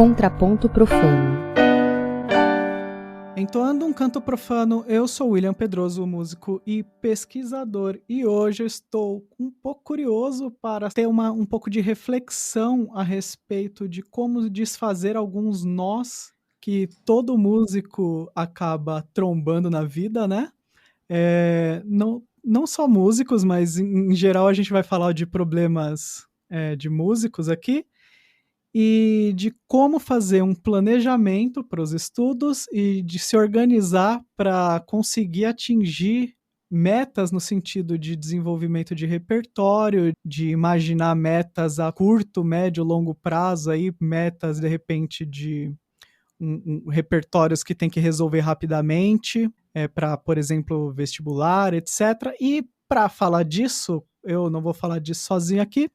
Contraponto Profano. Entoando um canto profano, eu sou William Pedroso, músico e pesquisador, e hoje eu estou um pouco curioso para ter um pouco de reflexão a respeito de como desfazer alguns nós que todo músico acaba trombando na vida, né? Não só músicos, mas em geral a gente vai falar de problemas de músicos aqui e de como fazer um planejamento para os estudos e de se organizar para conseguir atingir metas no sentido de desenvolvimento de repertório, de imaginar metas a curto, médio, longo prazo, aí, metas de repente de repertórios que tem que resolver rapidamente, para, por exemplo, vestibular, etc. E para falar disso, eu não vou falar disso sozinho aqui,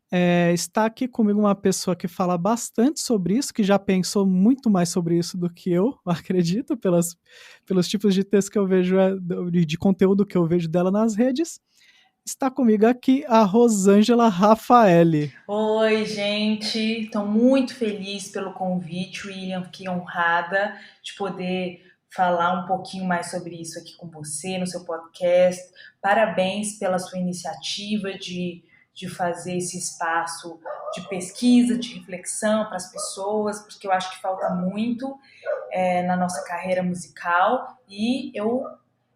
está aqui comigo uma pessoa que fala bastante sobre isso, que já pensou muito mais sobre isso do que eu, acredito, pelos tipos de texto que eu vejo, de conteúdo que eu vejo dela nas redes. Está comigo aqui a Rosângela Rafaeli. Oi, gente. Estou muito feliz pelo convite, William. Fiquei honrada de poder falar um pouquinho mais sobre isso aqui com você no seu podcast. Parabéns pela sua iniciativa de fazer esse espaço de pesquisa, de reflexão para as pessoas, porque eu acho que falta muito na nossa carreira musical. E eu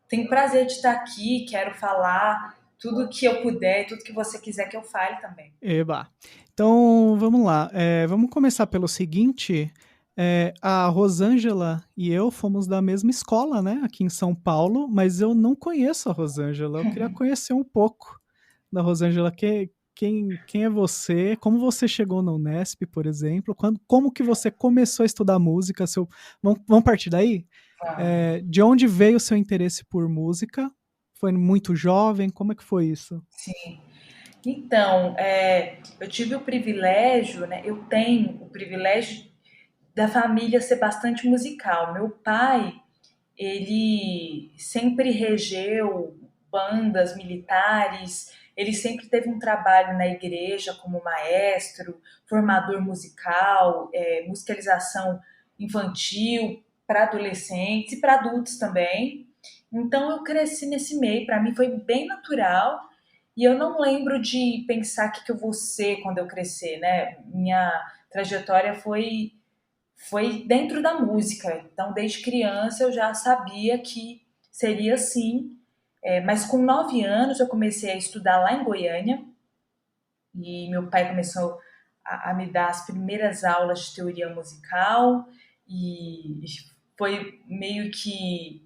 tenho prazer de estar aqui, quero falar tudo que eu puder, tudo que você quiser que eu fale também. Eba. Então, vamos lá. Vamos começar pelo seguinte. A Rosângela e eu fomos da mesma escola, né? Aqui em São Paulo, mas eu não conheço a Rosângela. Eu queria conhecer um pouco da Rosângela. Quem é você? Como você chegou na Unesp, por exemplo? Como que você começou a estudar música? Vamos partir daí? De onde veio o seu interesse por música? Foi muito jovem? Como é que foi isso? Sim. Então, eu tive o privilégio, né? Eu tenho o privilégio da família ser bastante musical. Meu pai, ele sempre regeu bandas militares, ele sempre teve um trabalho na igreja como maestro, formador musical, musicalização infantil para adolescentes e para adultos também. Então eu cresci nesse meio, para mim foi bem natural e eu não lembro de pensar o que eu vou ser quando eu crescer, né? Minha trajetória foi dentro da música. Então, desde criança eu já sabia que seria assim. Mas com 9 anos eu comecei a estudar lá em Goiânia e meu pai começou a me dar as primeiras aulas de teoria musical e foi meio que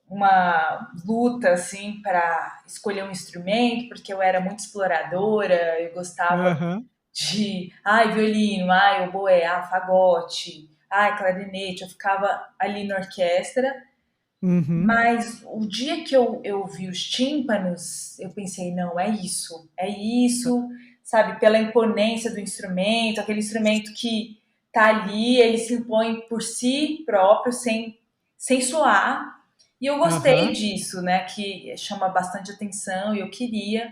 uma luta assim para escolher um instrumento, porque eu era muito exploradora, eu gostava Aham. de violino, oboé, fagote, clarinete, eu ficava ali na orquestra, Uhum. mas o dia que eu vi os tímpanos, eu pensei, não, é isso, sabe, pela imponência do instrumento, aquele instrumento que tá ali, ele se impõe por si próprio, sem soar, e eu gostei Aham. disso, né, que chama bastante atenção, e eu queria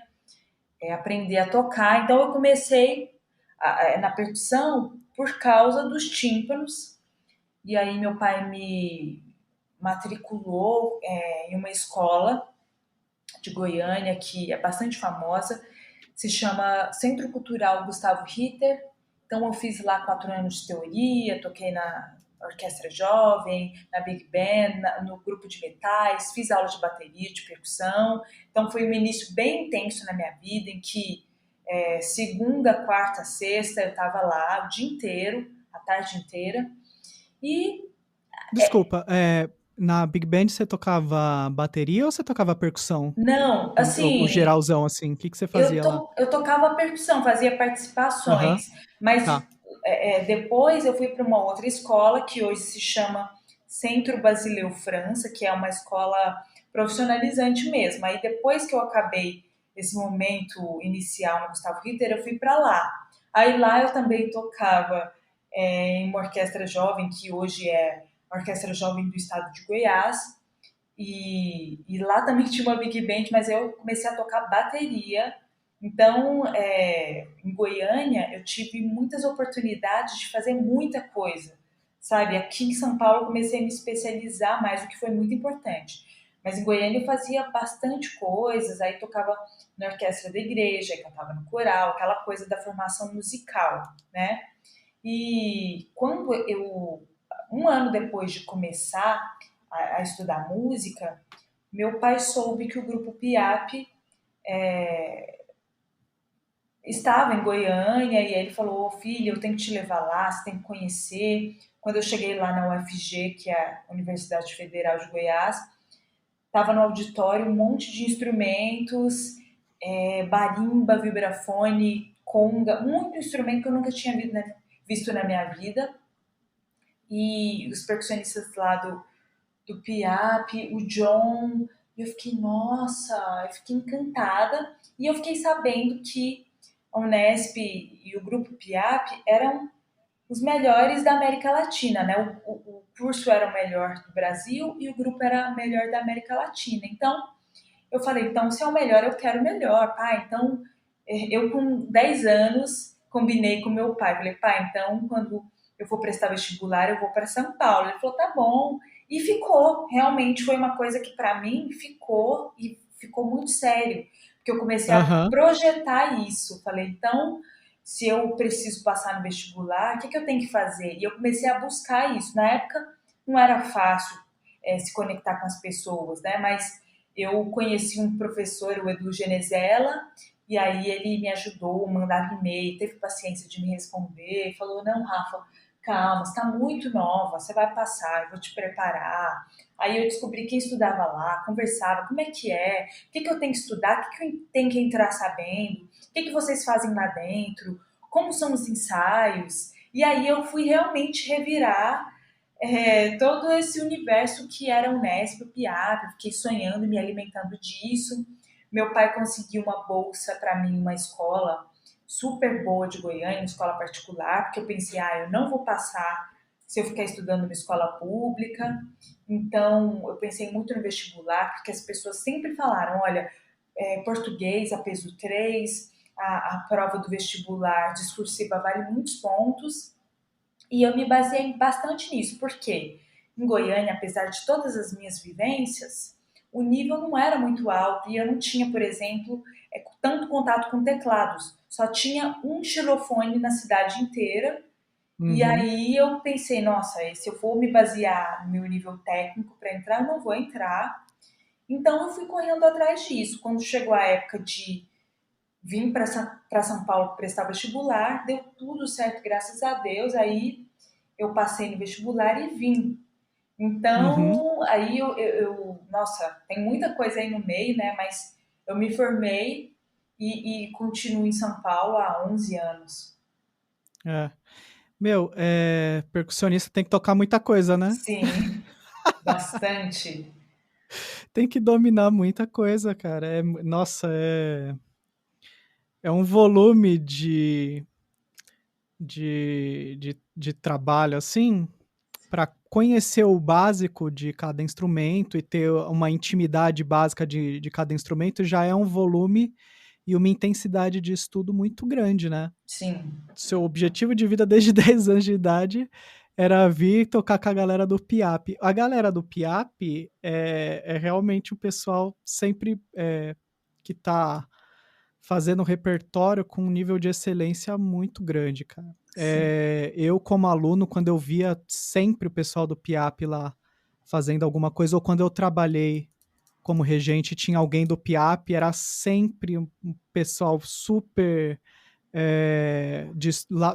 aprender a tocar, então eu comecei na percussão por causa dos tímpanos. E aí meu pai me matriculou em uma escola de Goiânia que é bastante famosa, se chama Centro Cultural Gustavo Ritter. Então eu fiz lá 4 anos de teoria, toquei na orquestra jovem, na Big Band, no grupo de metais, fiz aula de bateria, de percussão. Então foi um início bem intenso na minha vida, em que segunda, quarta, sexta eu estava lá o dia inteiro, a tarde inteira. E Desculpa, na Big Band você tocava bateria ou você tocava percussão? não, O assim, geralzão, assim, o que você fazia lá? eu tocava percussão, fazia Aham, participações, mas tá. depois eu fui para uma outra escola que hoje se chama Centro Basileu França, que é uma escola profissionalizante mesmo. Aí depois que eu acabei esse momento inicial no Gustavo Ritter, eu fui para lá. Aí lá eu também tocava em uma orquestra jovem, que hoje é a Orquestra Jovem do Estado de Goiás, e lá também tinha uma big band, mas eu comecei a tocar bateria Então, em Goiânia, eu tive muitas oportunidades de fazer muita coisa, sabe? Aqui em São Paulo, eu comecei a me especializar mais, o que foi muito importante. Mas em Goiânia eu fazia bastante coisas, aí tocava na orquestra da igreja, cantava no coral, aquela coisa da formação musical, né? E quando um ano depois de começar a estudar música, meu pai soube que o grupo Piap estava em Goiânia e aí ele falou: "Ô, filha, eu tenho que te levar lá, você tem que conhecer." Quando eu cheguei lá na UFG, que é a Universidade Federal de Goiás, estava no auditório um monte de instrumentos, barimba, vibrafone, conga, muito instrumento que eu nunca tinha visto na minha vida. E os percussionistas lá do Piap, o John, e eu fiquei, nossa, eu fiquei encantada. E eu fiquei sabendo que a Unesp e o grupo Piap eram os melhores da América Latina, né? O curso era o melhor do Brasil e o grupo era o melhor da América Latina. Então, eu falei, então, se é o melhor, eu quero o melhor, pai. Então, eu com 10 anos, combinei com meu pai. Falei, pai, então, quando eu for prestar vestibular, eu vou para São Paulo. Ele falou, tá bom. E ficou. Realmente foi uma coisa que para mim ficou e ficou muito sério. Porque eu comecei a Aham. projetar isso. Falei, então, se eu preciso passar no vestibular, o que, que eu tenho que fazer? E eu comecei a buscar isso. Na época, não era fácil se conectar com as pessoas, né? Mas eu conheci um professor, o Edu Genezela, e aí ele me ajudou, mandava e-mail, teve paciência de me responder, falou, não, Rafa, calma, você está muito nova, você vai passar, eu vou te preparar. Aí eu descobri quem estudava lá, conversava, como é, o que, que eu tenho que estudar, o que, que eu tenho que entrar sabendo, o que, que vocês fazem lá dentro, como são os ensaios. E aí eu fui realmente revirar todo esse universo que era o Unesp, o PIAP, eu fiquei sonhando e me alimentando disso. Meu pai conseguiu uma bolsa para mim, uma escola super boa de Goiânia, uma escola particular, porque eu pensei, eu não vou passar se eu ficar estudando numa escola pública. Então, eu pensei muito no vestibular, porque as pessoas sempre falaram, olha, português, a peso 3, a prova do vestibular discursiva vale muitos pontos, e eu me baseei bastante nisso, porque em Goiânia, apesar de todas as minhas vivências, o nível não era muito alto e eu não tinha, por exemplo, tanto contato com teclados. Só tinha um xilofone na cidade inteira. E Uhum. aí eu pensei, nossa, se eu for me basear no meu nível técnico para entrar, eu não vou entrar. Então eu fui correndo atrás disso. Quando chegou a época de vir para São Paulo prestar vestibular, deu tudo certo, graças a Deus. Aí eu passei no vestibular e vim. Uhum. Então, aí nossa, tem muita coisa aí no meio, né? Mas eu me formei e continuo em São Paulo há 11 anos. É. Meu, percussionista tem que tocar muita coisa, né? Sim, bastante. Tem que dominar muita coisa, cara. Nossa, é um volume de trabalho, assim, para conhecer o básico de cada instrumento e ter uma intimidade básica de cada instrumento já é um volume e uma intensidade de estudo muito grande, né? Sim, Seu objetivo de vida desde 10 anos de idade era vir tocar com a galera do Piap. A galera do Piap é realmente o pessoal sempre que tá fazendo repertório com um nível de excelência muito grande, cara. sim, Eu, como aluno, quando eu via sempre o pessoal do Piap lá fazendo alguma coisa, ou quando eu trabalhei como regente, tinha alguém do Piap, era sempre um pessoal super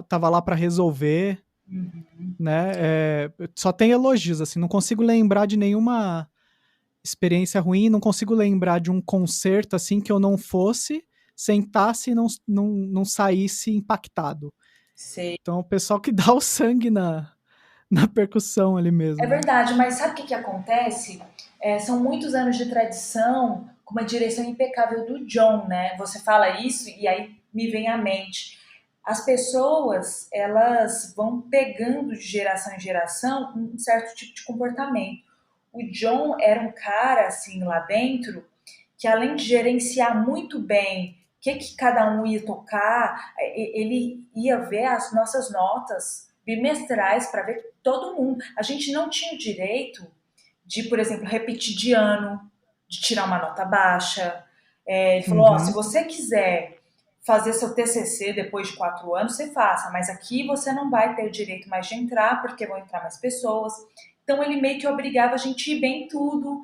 tava lá para resolver, né? Só tem elogios, assim, não consigo lembrar de nenhuma experiência ruim, não consigo lembrar de um concerto assim que eu não fosse, sentasse e não saísse impactado. sei. Então, o pessoal que dá o sangue na percussão ali É mesmo, né? verdade, mas sabe o que, que acontece? São muitos anos de tradição com uma direção impecável do John, né? Você fala isso e aí me vem à mente. As pessoas, elas vão pegando de geração em geração um certo tipo de comportamento. O John era um cara, assim, lá dentro, que além de gerenciar muito bem que cada um ia tocar. Ele ia ver as nossas notas bimestrais para ver todo mundo. A gente não tinha o direito de, por exemplo, repetir de ano, de tirar uma nota baixa. Ele falou: ó, se Uhum. você quiser fazer seu TCC depois de 4 anos, você faça, mas aqui você não vai ter o direito mais de entrar, porque vão entrar mais pessoas. Então ele meio que obrigava a gente a ir bem em tudo.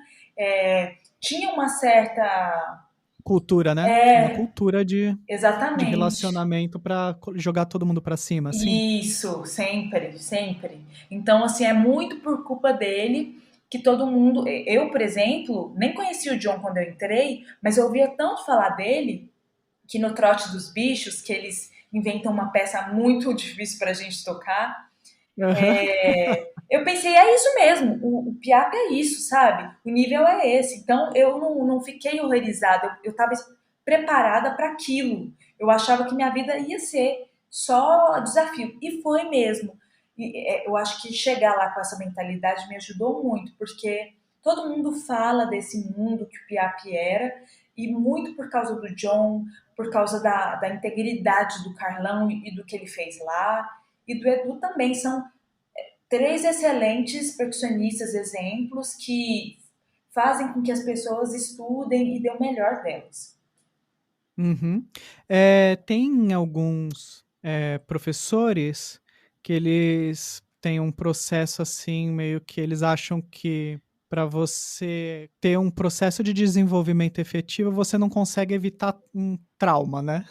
Tinha uma certa. Cultura, né? Uma cultura de Exatamente. relacionamento pra jogar todo mundo pra cima, assim. Isso, sempre, sempre. Então, assim, é muito por culpa dele que todo mundo. Eu, por exemplo, nem conhecia o John quando eu entrei, mas eu ouvia tanto falar dele que no Trote dos Bichos, que eles inventam uma peça muito difícil pra gente tocar. Aham. Eu pensei, é isso mesmo, o Piap é isso, sabe? O nível é esse. Então eu não fiquei horrorizada, eu estava preparada para aquilo. Eu achava que minha vida ia ser só desafio. E foi mesmo. Eu acho que chegar lá com essa mentalidade me ajudou muito, porque todo mundo fala desse mundo que o Piap era, e muito por causa do John, por causa da integridade do Carlão e do que ele fez lá. E do Edu também. São três excelentes percussionistas exemplos que fazem com que as pessoas estudem e dê o melhor delas. Uhum. Tem alguns professores que eles têm um processo assim, meio que eles acham que para você ter um processo de desenvolvimento efetivo, você não consegue evitar um trauma, né?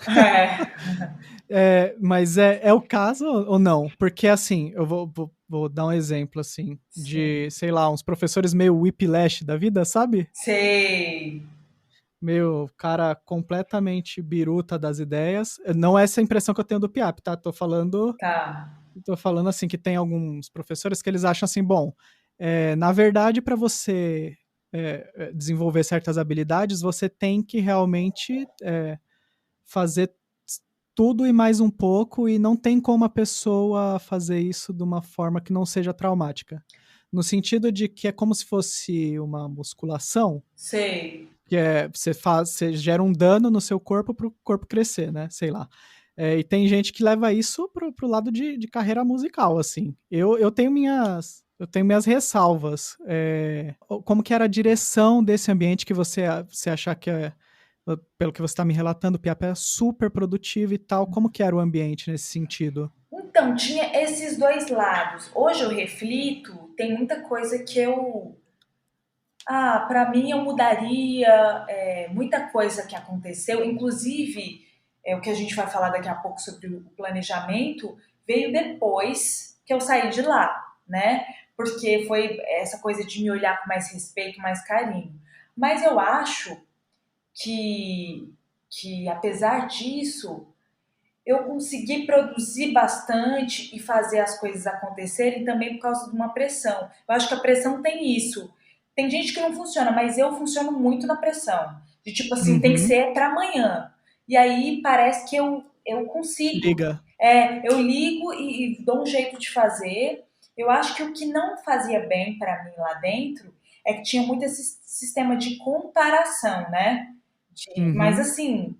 É, Mas é o caso ou não? Porque assim, eu vou dar um exemplo assim, de, sim. sei lá, uns professores meio whiplash da vida, sabe? Sei. Meu, cara completamente biruta das ideias. Não é essa a impressão que eu tenho do Piap, tá? Tá. Tô falando assim que tem alguns professores que eles acham assim, bom, na verdade, para você desenvolver certas habilidades, você tem que realmente fazer tudo e mais um pouco, e não tem como a pessoa fazer isso de uma forma que não seja traumática. No sentido de que é como se fosse uma musculação, Sei. que você gera um dano no seu corpo para o corpo crescer, né? Sei lá. E tem gente que leva isso pro lado de carreira musical, assim. Eu tenho minhas ressalvas. Como que era a direção desse ambiente que você achar que pelo que você está me relatando, o Piapa é super produtivo e tal. Como que era o ambiente nesse sentido? Então, tinha esses dois lados. Hoje eu reflito, tem muita coisa que eu. Ah, para mim eu mudaria muita coisa que aconteceu, inclusive o que a gente vai falar daqui a pouco sobre o planejamento veio depois que eu saí de lá, né? Porque foi essa coisa de me olhar com mais respeito, mais carinho. Mas eu acho que apesar disso, eu consegui produzir bastante e fazer as coisas acontecerem também por causa de uma pressão. Eu acho que a pressão tem isso. Tem gente que não funciona, mas eu funciono muito na pressão. De tipo assim, tem que Uhum. ser para amanhã. E aí parece que eu consigo. Liga. Eu ligo e dou um jeito de fazer. Eu acho que o que não fazia bem para mim lá dentro é que tinha muito esse sistema de comparação, né? Mas Uhum. assim,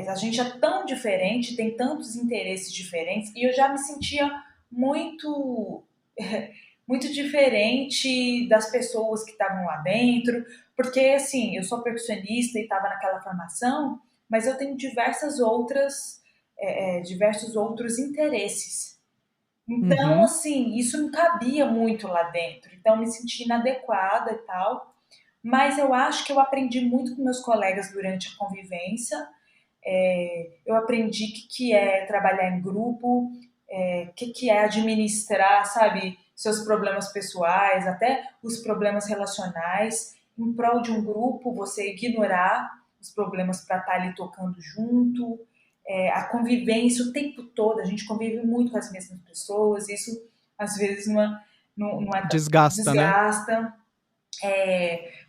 a gente é tão diferente, tem tantos interesses diferentes, e eu já me sentia muito, muito diferente das pessoas que estavam lá dentro, porque assim, eu sou percussionista e estava naquela formação, mas eu tenho diversos outros interesses. Então, Uhum. assim, isso não cabia muito lá dentro. Então, eu me senti inadequada e tal. Mas eu acho que eu aprendi muito com meus colegas durante a convivência. Eu aprendi que é trabalhar em grupo, que é administrar, sabe, seus problemas pessoais, até os problemas relacionais, em prol de um grupo, você ignorar os problemas para estar ali tocando junto, a convivência o tempo todo, a gente convive muito com as mesmas pessoas, isso às vezes não é Desgasta, né? desgasta.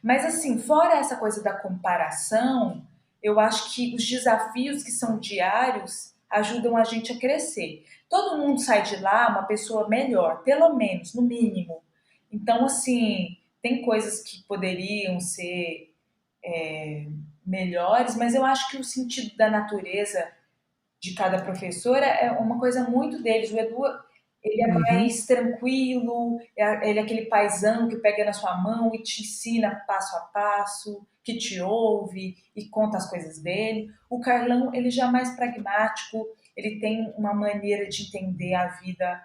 Mas assim, fora essa coisa da comparação, eu acho que os desafios que são diários ajudam a gente a crescer. Todo mundo sai de lá uma pessoa melhor, pelo menos, no mínimo. Então, assim, tem coisas que poderiam ser melhores, mas eu acho que o sentido da natureza de cada professora é uma coisa muito deles. O Edu, ele é Uhum, mais tranquilo, ele é aquele paizão que pega na sua mão e te ensina passo a passo, que te ouve e conta as coisas dele. O Carlão, ele já é mais pragmático, ele tem uma maneira de entender a vida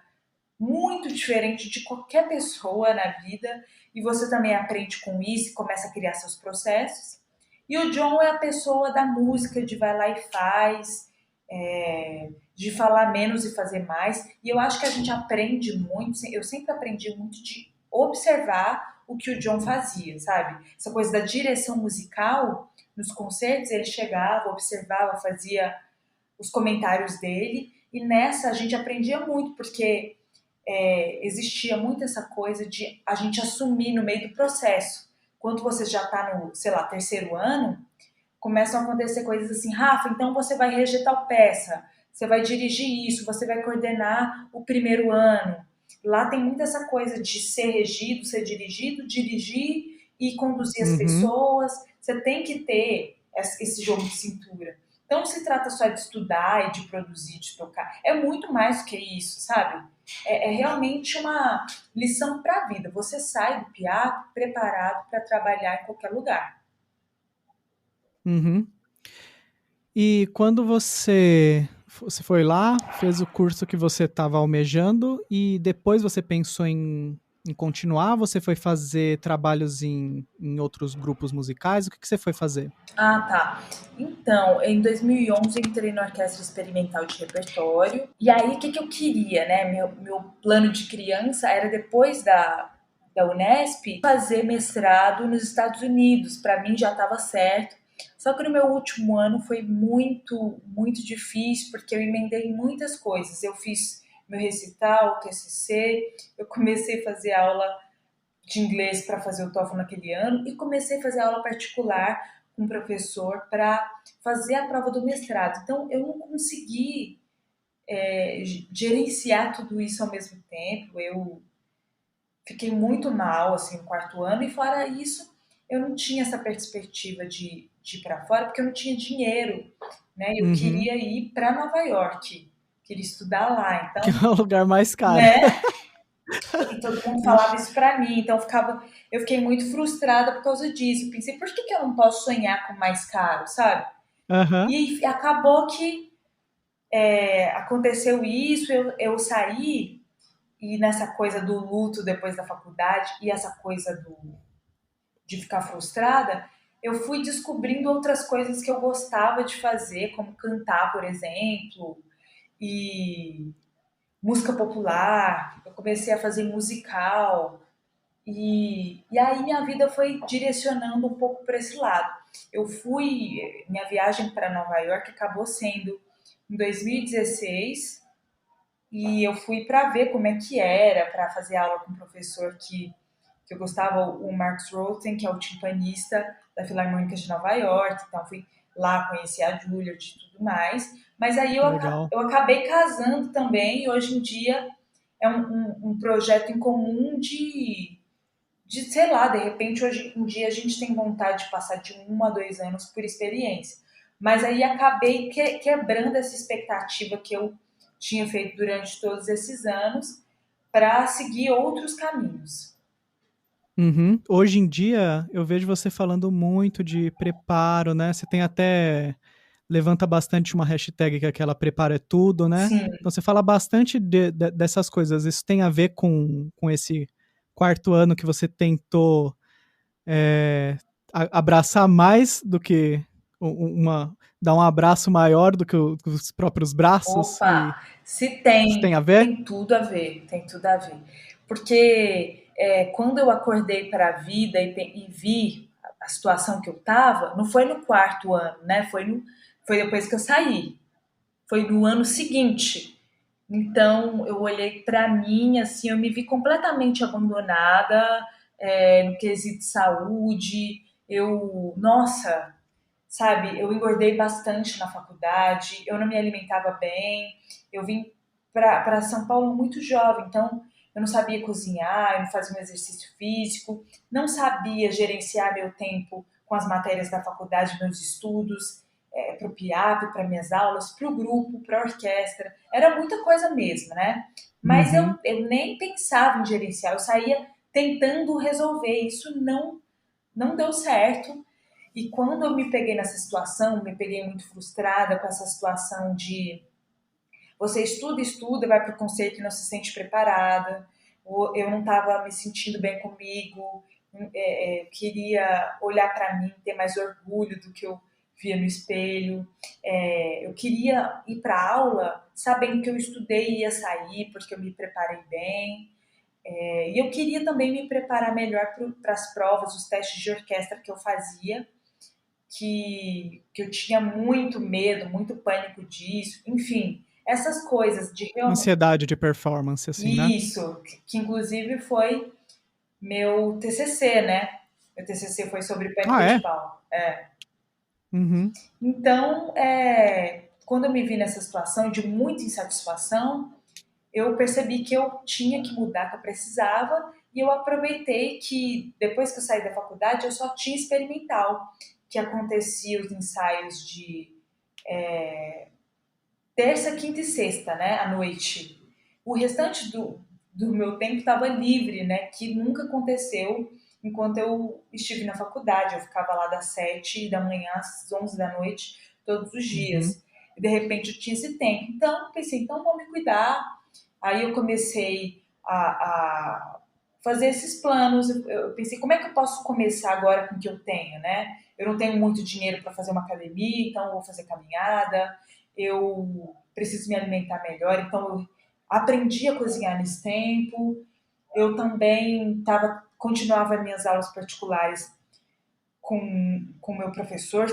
muito diferente de qualquer pessoa na vida, e você também aprende com isso e começa a criar seus processos. E o John é a pessoa da música, de vai lá e faz, de falar menos e fazer mais. E eu acho que a gente aprende muito, eu sempre aprendi muito de observar o que o John fazia, sabe? Essa coisa da direção musical, nos concertos, ele chegava, observava, fazia os comentários dele, e nessa a gente aprendia muito, porque existia muito essa coisa de a gente assumir no meio do processo. Quando você já está no, sei lá, terceiro ano, começam a acontecer coisas assim, Rafa, então você vai reger tal peça, você vai dirigir isso, você vai coordenar o primeiro ano. Lá tem muito essa coisa de ser regido, ser dirigido, dirigir e conduzir as uhum, pessoas. Você tem que ter esse jogo de cintura. Então não se trata só de estudar e de produzir, de tocar. É muito mais do que isso, sabe? É realmente uma lição para a vida. Você sai do PIA preparado para trabalhar em qualquer lugar. uhum. E quando você foi lá, fez o curso que você estava almejando e depois você pensou em continuar? Você foi fazer trabalhos em outros grupos musicais? O que você foi fazer? Ah, tá. Então, em 2011 eu entrei na Orquestra Experimental de Repertório. E aí, o que eu queria, né? Meu plano de criança era, depois da Unesp, fazer mestrado nos Estados Unidos. Para mim já estava certo. Só que no meu último ano foi muito, muito difícil, porque eu emendei muitas coisas. Eu fiz meu recital, o TCC, eu comecei a fazer aula de inglês para fazer o TOEFL naquele ano e comecei a fazer aula particular com um professor para fazer a prova do mestrado. Então, eu não consegui gerenciar tudo isso ao mesmo tempo. Eu fiquei muito mal assim no quarto ano, e fora isso, eu não tinha essa perspectiva de ir para fora porque eu não tinha dinheiro, né? Eu Uhum. queria ir para Nova York, queria estudar lá. Que Então, é o lugar mais caro. né? E todo mundo falava isso pra mim, então eu fiquei muito frustrada por causa disso. Eu pensei, por que eu não posso sonhar com mais caro, sabe? Aham. E acabou que aconteceu isso, eu saí, e nessa coisa do luto depois da faculdade, e essa coisa de ficar frustrada, eu fui descobrindo outras coisas que eu gostava de fazer, como cantar, por exemplo, e música popular. Eu comecei a fazer musical. E aí minha vida foi direcionando um pouco para esse lado. Minha viagem para Nova York acabou sendo em 2016, e eu fui para ver como é que era, para fazer aula com um professor que eu gostava, o Marcus Rosen, que é o timpanista da Filarmônica de Nova York. Então fui lá conhecer a Juilliard e tudo mais. Mas aí Legal. eu acabei casando também, e hoje em dia é um projeto em comum sei lá, de repente hoje em dia a gente tem vontade de passar de 1 a 2 anos por experiência. Mas aí acabei quebrando essa expectativa que eu tinha feito durante todos esses anos para seguir outros caminhos. Uhum. Hoje em dia, eu vejo você falando muito de preparo, né? Você tem até levanta bastante uma hashtag que é aquela preparo é tudo, né? Sim, Então você fala bastante dessas coisas. Isso tem a ver com esse quarto ano que você tentou é, abraçar mais do que dar um abraço maior do que os próprios braços e opa, se isso tem tem, a ver? tem tudo a ver, tem tudo a ver. Porque quando eu acordei para a vida e vi a situação que eu estava, não foi no quarto ano, né? Foi depois que eu saí. Foi no ano seguinte. Então eu olhei para mim, assim, eu me vi completamente abandonada no quesito saúde. Nossa, sabe, eu engordei bastante na faculdade, eu não me alimentava bem, eu vim para São Paulo muito jovem, então eu não sabia cozinhar, eu não fazia um exercício físico, não sabia gerenciar meu tempo com as matérias da faculdade, meus estudos, para o PIAP, para minhas aulas, para o grupo, para a orquestra. Era muita coisa mesmo, né? Mas Uhum. eu nem pensava em gerenciar, eu saía tentando resolver. Isso não deu certo. E quando eu me peguei nessa situação, me peguei muito frustrada com essa situação de você estuda, estuda, vai para o concerto e não se sente preparada. Eu não estava me sentindo bem comigo. Eu queria olhar para mim, ter mais orgulho do que eu via no espelho. Eu queria ir para a aula sabendo que eu estudei e ia sair, porque eu me preparei bem. E eu queria também me preparar melhor para as provas, os testes de orquestra que eu fazia, que eu tinha muito medo, muito pânico disso. Enfim, essas coisas de realmente. Ansiedade de performance, assim, né? Isso, que inclusive foi meu TCC, né? Meu TCC foi sobre Ah, pânico de é? palco. Uhum. Então, quando eu me vi nessa situação de muita insatisfação, eu percebi que eu tinha que mudar, que eu precisava, e eu aproveitei que depois que eu saí da faculdade eu só tinha experimental, que acontecia os ensaios de terça, quinta e sexta, né, à noite. O restante do meu tempo estava livre, né, que nunca aconteceu enquanto eu estive na faculdade. Eu ficava lá das 7 da manhã às 11 da noite, todos os Uhum. dias. E de repente eu tinha esse tempo. Então, pensei, então vou me cuidar. Aí eu comecei a fazer esses planos. Eu pensei, como é que eu posso começar agora com o que eu tenho, né? Eu não tenho muito dinheiro para fazer uma academia, então eu vou fazer caminhada. Eu preciso me alimentar melhor, então eu aprendi a cozinhar nesse tempo. Eu também continuava minhas aulas particulares com o meu professor,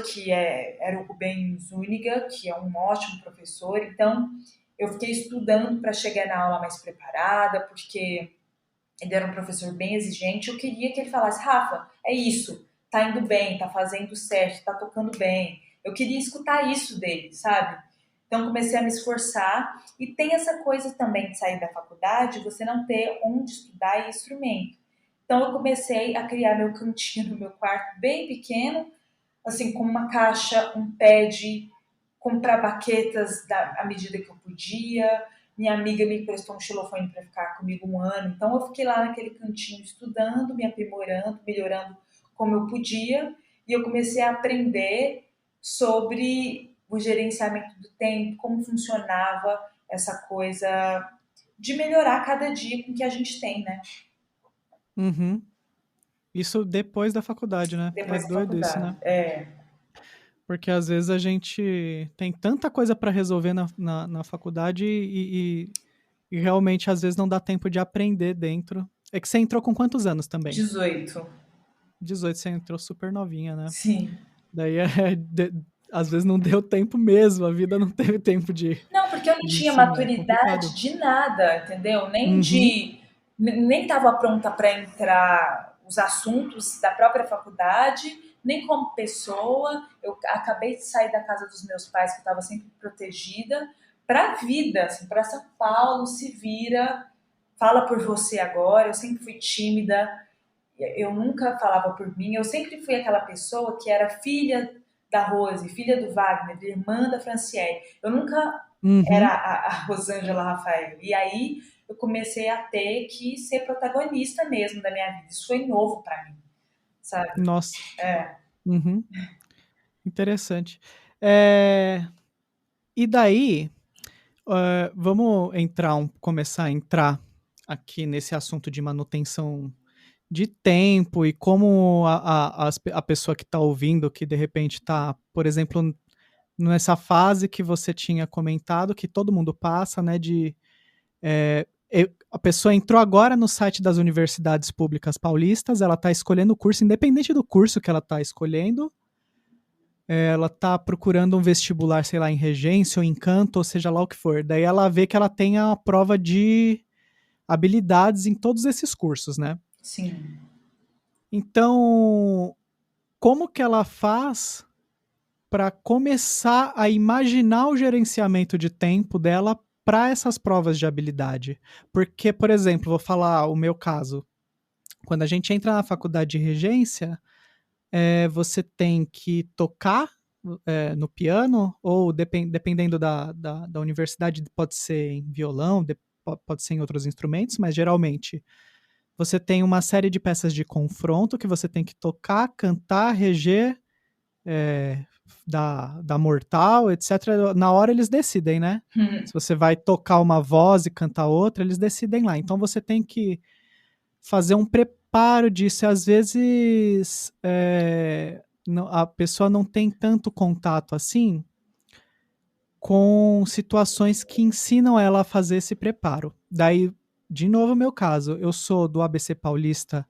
era o Rubem Zúñiga, que é um ótimo professor. Então, eu fiquei estudando para chegar na aula mais preparada, porque ele era um professor bem exigente. Eu queria que ele falasse, Rafa, é isso, tá indo bem, tá fazendo certo, tá tocando bem. Eu queria escutar isso dele, sabe? Então comecei a me esforçar e tem essa coisa também de sair da faculdade, você não ter onde estudar instrumento. Então eu comecei a criar meu cantinho no meu quarto bem pequeno, assim, com uma caixa, um pad, comprar baquetas à medida que eu podia. Minha amiga me emprestou um xilofone para ficar comigo um ano, então eu fiquei lá naquele cantinho estudando, me aprimorando, melhorando como eu podia, e eu comecei a aprender sobre o gerenciamento do tempo, como funcionava essa coisa de melhorar cada dia com que a gente tem, né? Uhum. Isso depois da faculdade, né? É Depois da doido isso, faculdade. né? Porque às vezes a gente tem tanta coisa para resolver na faculdade e realmente às vezes não dá tempo de aprender dentro. É que você entrou com quantos anos também? 18. 18, você entrou super novinha, né? Sim. Daí às vezes não deu tempo mesmo, a vida não teve tempo Não, porque eu não de tinha ensinar, é maturidade complicado. de nada, entendeu? Uhum, Nem estava pronta para entrar os assuntos da própria faculdade, nem como pessoa. Eu acabei de sair da casa dos meus pais, que eu estava sempre protegida, para a vida, assim, para São Paulo, se vira, fala por você agora. Eu sempre fui tímida, eu nunca falava por mim, eu sempre fui aquela pessoa que era filha da Rose, filha do Wagner, irmã da Franciele. Eu nunca era uhum. a Rosângela Rafael. E aí eu comecei a ter que ser protagonista mesmo da minha vida. Isso foi novo para mim, sabe? Nossa, É, uhum. Interessante. É, e daí, vamos começar a entrar aqui nesse assunto de manutenção de tempo e como a pessoa que está ouvindo, que de repente está, por exemplo, nessa fase que você tinha comentado, que todo mundo passa, né, a pessoa entrou agora no site das universidades públicas paulistas, ela está escolhendo o curso, independente do curso que ela está escolhendo, ela está procurando um vestibular, sei lá, em regência ou em canto, ou seja lá o que for. Daí ela vê que ela tem a prova de habilidades em todos esses cursos, né? sim. Então, como que ela faz para começar a imaginar o gerenciamento de tempo dela para essas provas de habilidade? Porque, por exemplo, vou falar o meu caso. Quando a gente entra na faculdade de regência, você tem que tocar no piano, ou dependendo da universidade, pode ser em violão, pode ser em outros instrumentos, mas geralmente você tem uma série de peças de confronto que você tem que tocar, cantar, reger, dar mortal, etc. Na hora eles decidem, né? Se você vai tocar uma voz e cantar outra, eles decidem lá. Então você tem que fazer um preparo disso. E às vezes a pessoa não tem tanto contato assim com situações que ensinam ela a fazer esse preparo. Daí, de novo, meu caso, eu sou do ABC Paulista,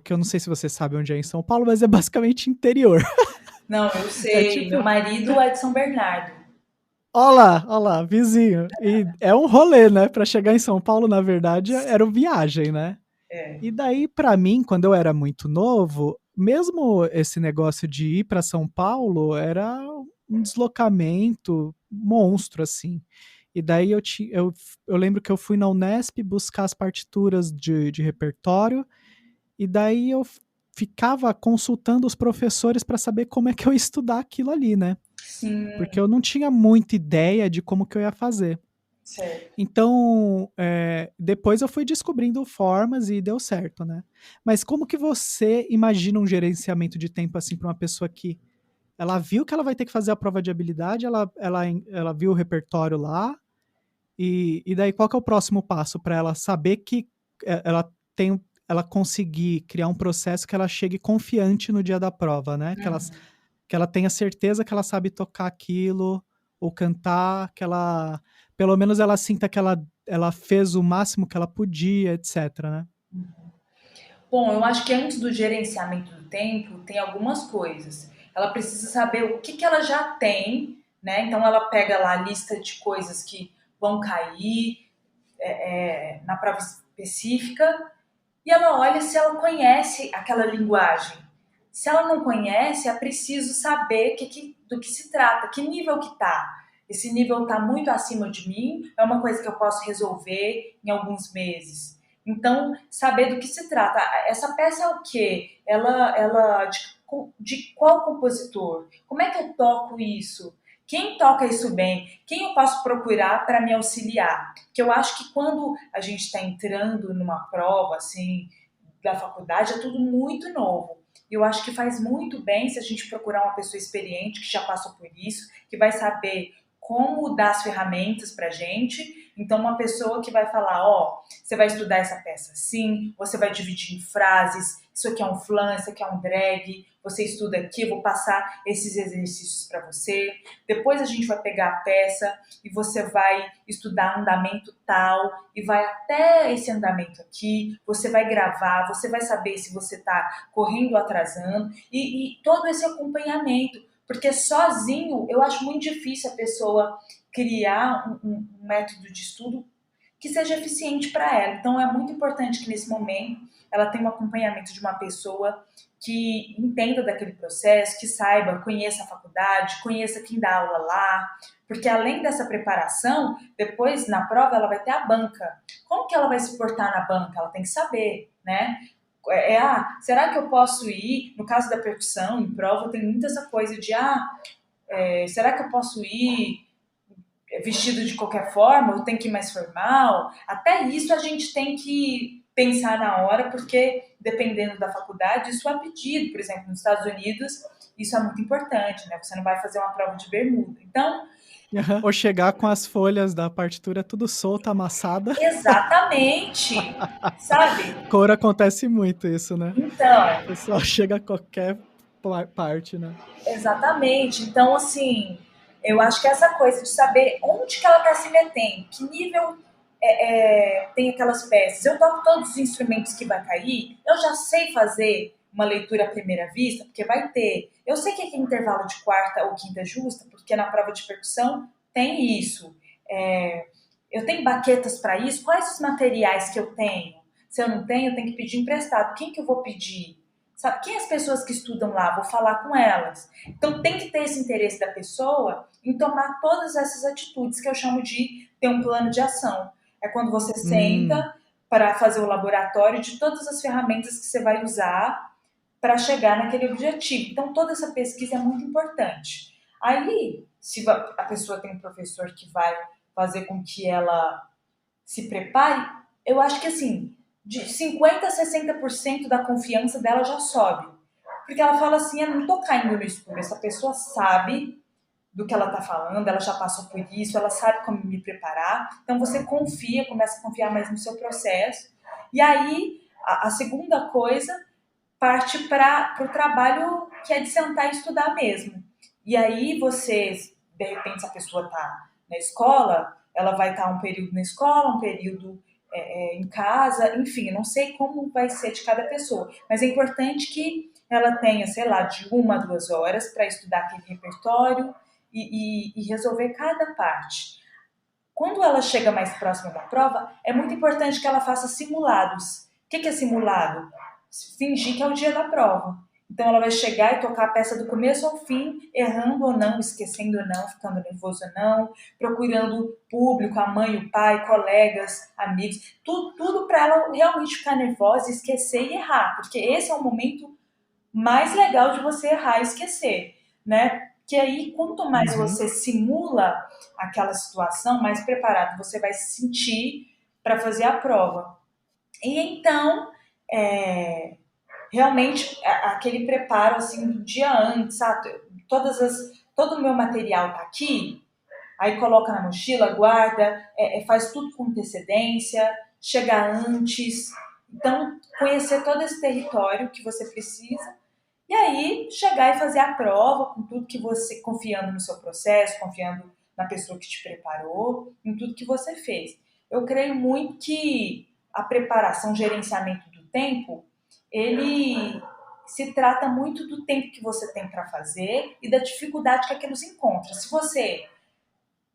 que eu não sei se você sabe onde é em São Paulo, mas é basicamente interior. Não, eu É sei. Meu tipo, marido é de São Bernardo. ó lá, vizinho. E é um rolê, né? Pra chegar em São Paulo, na verdade, era uma viagem, né? É. E daí, pra mim, quando eu era muito novo, mesmo esse negócio de ir pra São Paulo era um deslocamento monstro, assim. E daí eu lembro que eu fui na Unesp buscar as partituras de repertório, e daí eu ficava consultando os professores para saber como é que eu ia estudar aquilo ali, né? Porque Sim, eu não tinha muita ideia de como que eu ia fazer. certo. Então, depois eu fui descobrindo formas e deu certo, né? Mas como que você imagina um gerenciamento de tempo assim para uma pessoa que ela viu que ela vai ter que fazer a prova de habilidade, ela viu o repertório lá, e daí qual que é o próximo passo para ela saber que ela tem, ela conseguir criar um processo que ela chegue confiante no dia da prova, né? Que ela tenha certeza que ela sabe tocar aquilo, ou cantar, que ela, pelo menos ela sinta que ela fez o máximo que ela podia, etc, né? Bom, eu acho que antes do gerenciamento do tempo, tem algumas coisas. Ela precisa saber o que que ela já tem, né? Então ela pega lá a lista de coisas que vão cair na prova específica e ela olha se ela conhece aquela linguagem. Se ela não conhece, é preciso saber do que se trata, que nível que tá. Esse nível está muito acima de mim, é uma coisa que eu posso resolver em alguns meses. Então, saber do que se trata. Essa peça é o quê? Ela de qual compositor? Como é que eu toco isso? Quem toca isso bem? Quem eu posso procurar para me auxiliar? Porque eu acho que quando a gente está entrando numa prova assim da faculdade é tudo muito novo. E eu acho que faz muito bem se a gente procurar uma pessoa experiente que já passou por isso, que vai saber como dar as ferramentas para gente. Então, uma pessoa que vai falar: ó, você vai estudar essa peça assim, você vai dividir em frases, isso aqui é um flan, isso aqui é um drag, você estuda aqui, eu vou passar esses exercícios para você. Depois a gente vai pegar a peça e você vai estudar andamento tal e vai até esse andamento aqui, você vai gravar, você vai saber se você está correndo ou atrasando e todo esse acompanhamento, porque sozinho eu acho muito difícil a pessoa criar um método de estudo que seja eficiente para ela. Então é muito importante que nesse momento ela tenha um acompanhamento de uma pessoa que entenda daquele processo, que saiba, conheça a faculdade, conheça quem dá aula lá, porque além dessa preparação, depois na prova ela vai ter a banca. Como que ela vai se portar na banca? Ela tem que saber, né? Será que eu posso ir? No caso da percussão, em prova, tem muita essa coisa de, será que eu posso ir vestido de qualquer forma, ou tem que ir mais formal. Até isso a gente tem que pensar na hora, porque dependendo da faculdade, isso é pedido. Por exemplo, nos Estados Unidos, isso é muito importante, né? Você não vai fazer uma prova de bermuda. Então, Ou chegar com as folhas da partitura tudo solta, amassada. exatamente, sabe? Cor acontece muito isso, né? Então, O pessoal chega a qualquer parte, né? exatamente. Então, assim, eu acho que essa coisa de saber onde que ela está se metendo, que nível tem aquelas peças. Eu toco todos os instrumentos que vai cair, eu já sei fazer uma leitura à primeira vista, porque vai ter. Eu sei que é intervalo de quarta ou quinta justa, porque na prova de percussão tem isso. É, eu tenho baquetas para isso. Quais os materiais que eu tenho? Se eu não tenho, eu tenho que pedir emprestado. Quem que eu vou pedir? Sabe, quem as pessoas que estudam lá? Vou falar com elas. Então tem que ter esse interesse da pessoa em tomar todas essas atitudes que eu chamo de ter um plano de ação. É quando você Hum, senta para fazer o laboratório de todas as ferramentas que você vai usar para chegar naquele objetivo. Então, toda essa pesquisa é muito importante. Aí, se a pessoa tem um professor que vai fazer com que ela se prepare, eu acho que assim, de 50% a 60% da confiança dela já sobe. Porque ela fala assim, eu não tô caindo no escuro, essa pessoa sabe do que ela está falando, ela já passou por isso, ela sabe como me preparar. Então você confia, começa a confiar mais no seu processo. E aí, a segunda coisa parte para o trabalho que é de sentar e estudar mesmo. E aí você, de repente, se a pessoa está na escola, ela vai estar um período na escola, um período em casa, enfim, não sei como vai ser de cada pessoa, mas é importante que ela tenha, sei lá, de 1 a 2 horas para estudar aquele repertório e resolver cada parte. Quando ela chega mais próxima da prova, é muito importante que ela faça simulados. O que é simulado? Fingir que é o dia da prova. Então ela vai chegar e tocar a peça do começo ao fim, errando ou não, esquecendo ou não, ficando nervoso ou não, procurando público, a mãe, o pai, colegas, amigos, tudo para ela realmente ficar nervosa, esquecer e errar, porque esse é o momento mais legal de você errar e esquecer, né? Que aí, quanto mais Uhum. você simula aquela situação, mais preparado você vai se sentir para fazer a prova. E então, é, realmente, aquele preparo assim do dia antes, sabe? Todo o meu material tá aqui, aí coloca na mochila, guarda, faz tudo com antecedência, chega antes. Então, conhecer todo esse território que você precisa e aí, chegar e fazer a prova com tudo que você, confiando no seu processo, confiando na pessoa que te preparou, em tudo que você fez. Eu creio muito que a preparação, o gerenciamento do tempo, ele se trata muito do tempo que você tem para fazer e da dificuldade que aquilo se encontra. Se você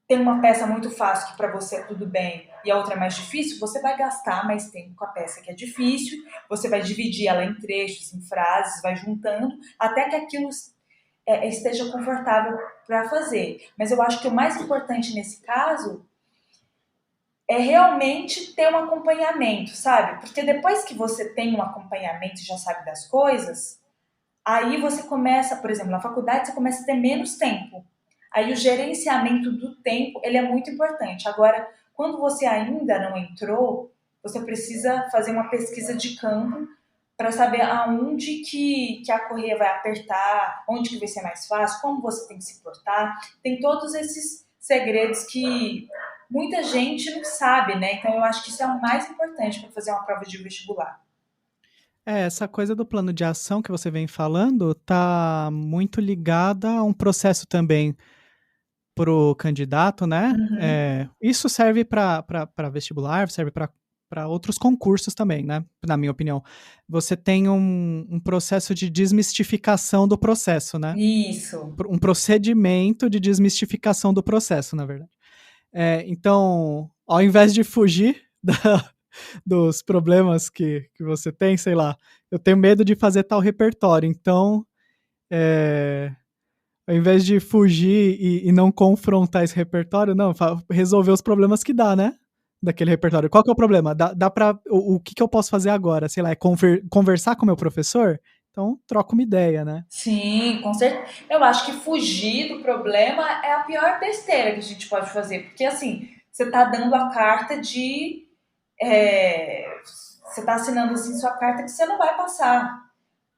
tem uma peça muito fácil que para você é tudo bem e a outra é mais difícil, você vai gastar mais tempo com a peça que é difícil, você vai dividir ela em trechos, em frases, vai juntando até que aquilo esteja confortável para fazer. Mas eu acho que o mais importante nesse caso é realmente ter um acompanhamento, sabe? Porque depois que você tem um acompanhamento e já sabe das coisas, aí você começa, por exemplo, na faculdade você começa a ter menos tempo. Aí o gerenciamento do tempo, ele é muito importante. Agora, quando você ainda não entrou, você precisa fazer uma pesquisa de campo para saber aonde que a correia vai apertar, onde que vai ser mais fácil, como você tem que se portar. Tem todos esses segredos que muita gente não sabe, né? Então eu acho que isso é o mais importante para fazer uma prova de vestibular. Essa coisa do plano de ação que você vem falando tá muito ligada a um processo também pro candidato, né? Uhum. Isso serve para vestibular, serve para outros concursos também, né? Na minha opinião. Você tem um processo de desmistificação do processo, né? Isso. Um procedimento de desmistificação do processo, na verdade. Então, ao invés de fugir dos problemas que você tem, sei lá, eu tenho medo de fazer tal repertório, então, ao invés de fugir e não confrontar esse repertório, não, resolver os problemas que dá, né? Daquele repertório. Qual que é o problema? Dá pra. O que eu posso fazer agora? Sei lá, é conversar com o meu professor? Então, troca uma ideia, né? Sim, com certeza. Eu acho que fugir do problema é a pior besteira que a gente pode fazer, porque assim, você está dando a carta de. Você está assinando assim sua carta que você não vai passar,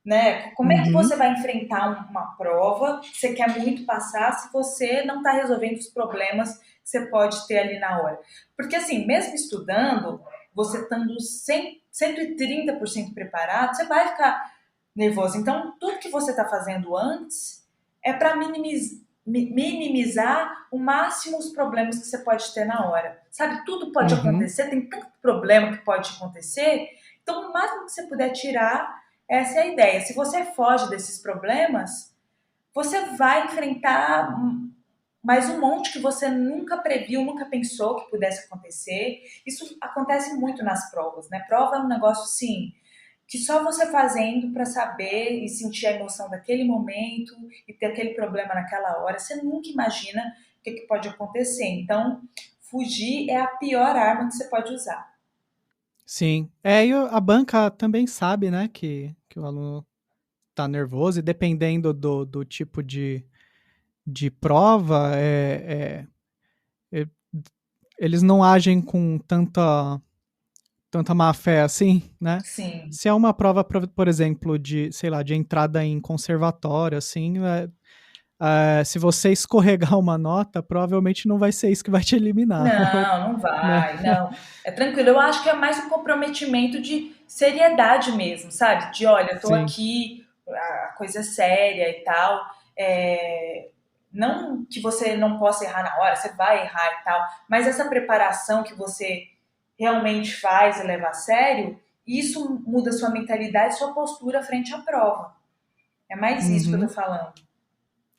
né? Como é que você Uhum. vai enfrentar uma prova que você quer muito passar se você não está resolvendo os problemas que você pode ter ali na hora? Porque assim, mesmo estudando, você estando 130% preparado, você vai ficar nervoso. Então, tudo que você está fazendo antes é para minimizar o máximo os problemas que você pode ter na hora. Sabe, tudo pode Uhum. acontecer, tem tanto problema que pode acontecer. Então, o máximo que você puder tirar, essa é a ideia. Se você foge desses problemas, você vai enfrentar mais um monte que você nunca previu, nunca pensou que pudesse acontecer. Isso acontece muito nas provas, né? Prova é um negócio, sim, que só você fazendo para saber e sentir a emoção daquele momento e ter aquele problema naquela hora, você nunca imagina o que pode acontecer. Então, fugir é a pior arma que você pode usar. Sim. E a banca também sabe, né, que o aluno tá nervoso, e dependendo do tipo de prova, é, eles não agem com tanta má fé assim, né? Sim. Se é uma prova, por exemplo, de, sei lá, de entrada em conservatório, assim, se você escorregar uma nota, provavelmente não vai ser isso que vai te eliminar, Não, não né? vai, não. É tranquilo. Eu acho que é mais um comprometimento de seriedade mesmo, sabe? De olha, eu tô Sim. aqui, a coisa é séria e tal. É, não que você não possa errar na hora, você vai errar e tal, mas essa preparação que você realmente faz e leva a sério, isso muda sua mentalidade, sua postura frente à prova. É mais isso que eu tô Uhum. falando.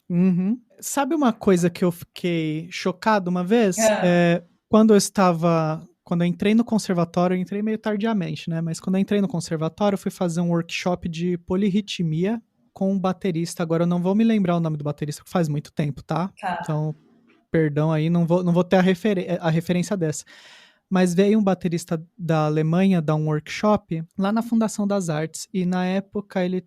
Uhum. Sabe uma coisa que eu fiquei chocado uma vez? Ah, Quando eu entrei no conservatório, eu entrei meio tardiamente, né? Mas quando eu entrei no conservatório, eu fui fazer um workshop de polirritmia com um baterista. Agora eu não vou me lembrar o nome do baterista, porque faz muito tempo, tá? tá. Então, perdão aí, não vou ter a referência dessa. Mas veio um baterista da Alemanha dar um workshop lá na Fundação das Artes. E na época ele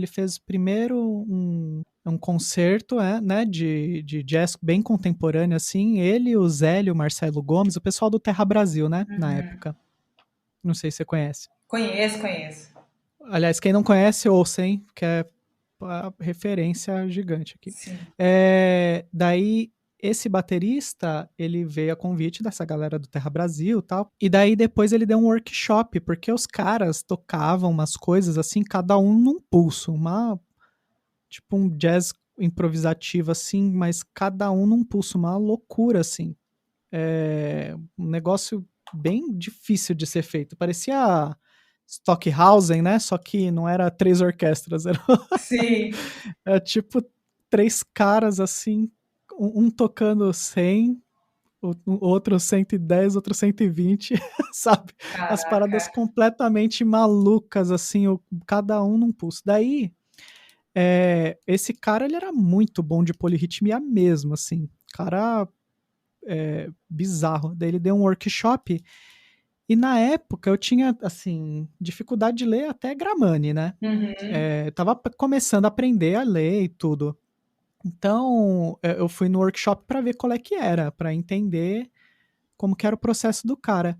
fez primeiro um concerto, né, de jazz bem contemporâneo, assim. Ele, o Zélio, o Marcelo Gomes, o pessoal do Terra Brasil, né, na Uhum. época. Não sei se você conhece. Conheço, conheço. Aliás, quem não conhece, ouça, hein, que é a referência gigante aqui. Sim. Daí, esse baterista, ele veio a convite dessa galera do Terra Brasil e tal. E daí, depois, ele deu um workshop, porque os caras tocavam umas coisas assim, cada um num pulso. Tipo um jazz improvisativo, assim, mas cada um num pulso. Uma loucura, assim. Um negócio bem difícil de ser feito. Parecia Stockhausen, né? Só que não era três orquestras, era Sim. tipo três caras assim, um tocando 100, o outro 110, outro 120, sabe? As paradas Caraca. completamente malucas, assim, cada um num pulso. Daí, esse cara, ele era muito bom de polirritmia mesmo, assim. Cara bizarro. Daí ele deu um workshop e na época eu tinha, assim, dificuldade de ler até Gramani, né? Uhum. Tava começando a aprender a ler e tudo. Então, eu fui no workshop para ver qual é que era, para entender como que era o processo do cara.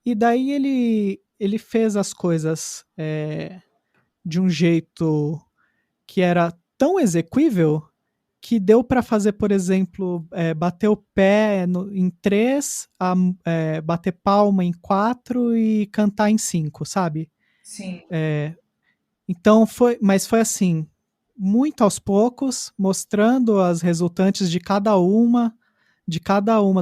E daí ele fez as coisas de um jeito que era tão exequível que deu para fazer, por exemplo, bater o pé em três, bater palma em quatro e cantar em cinco, sabe? Sim. Então mas foi assim, muito aos poucos, mostrando as resultantes de cada uma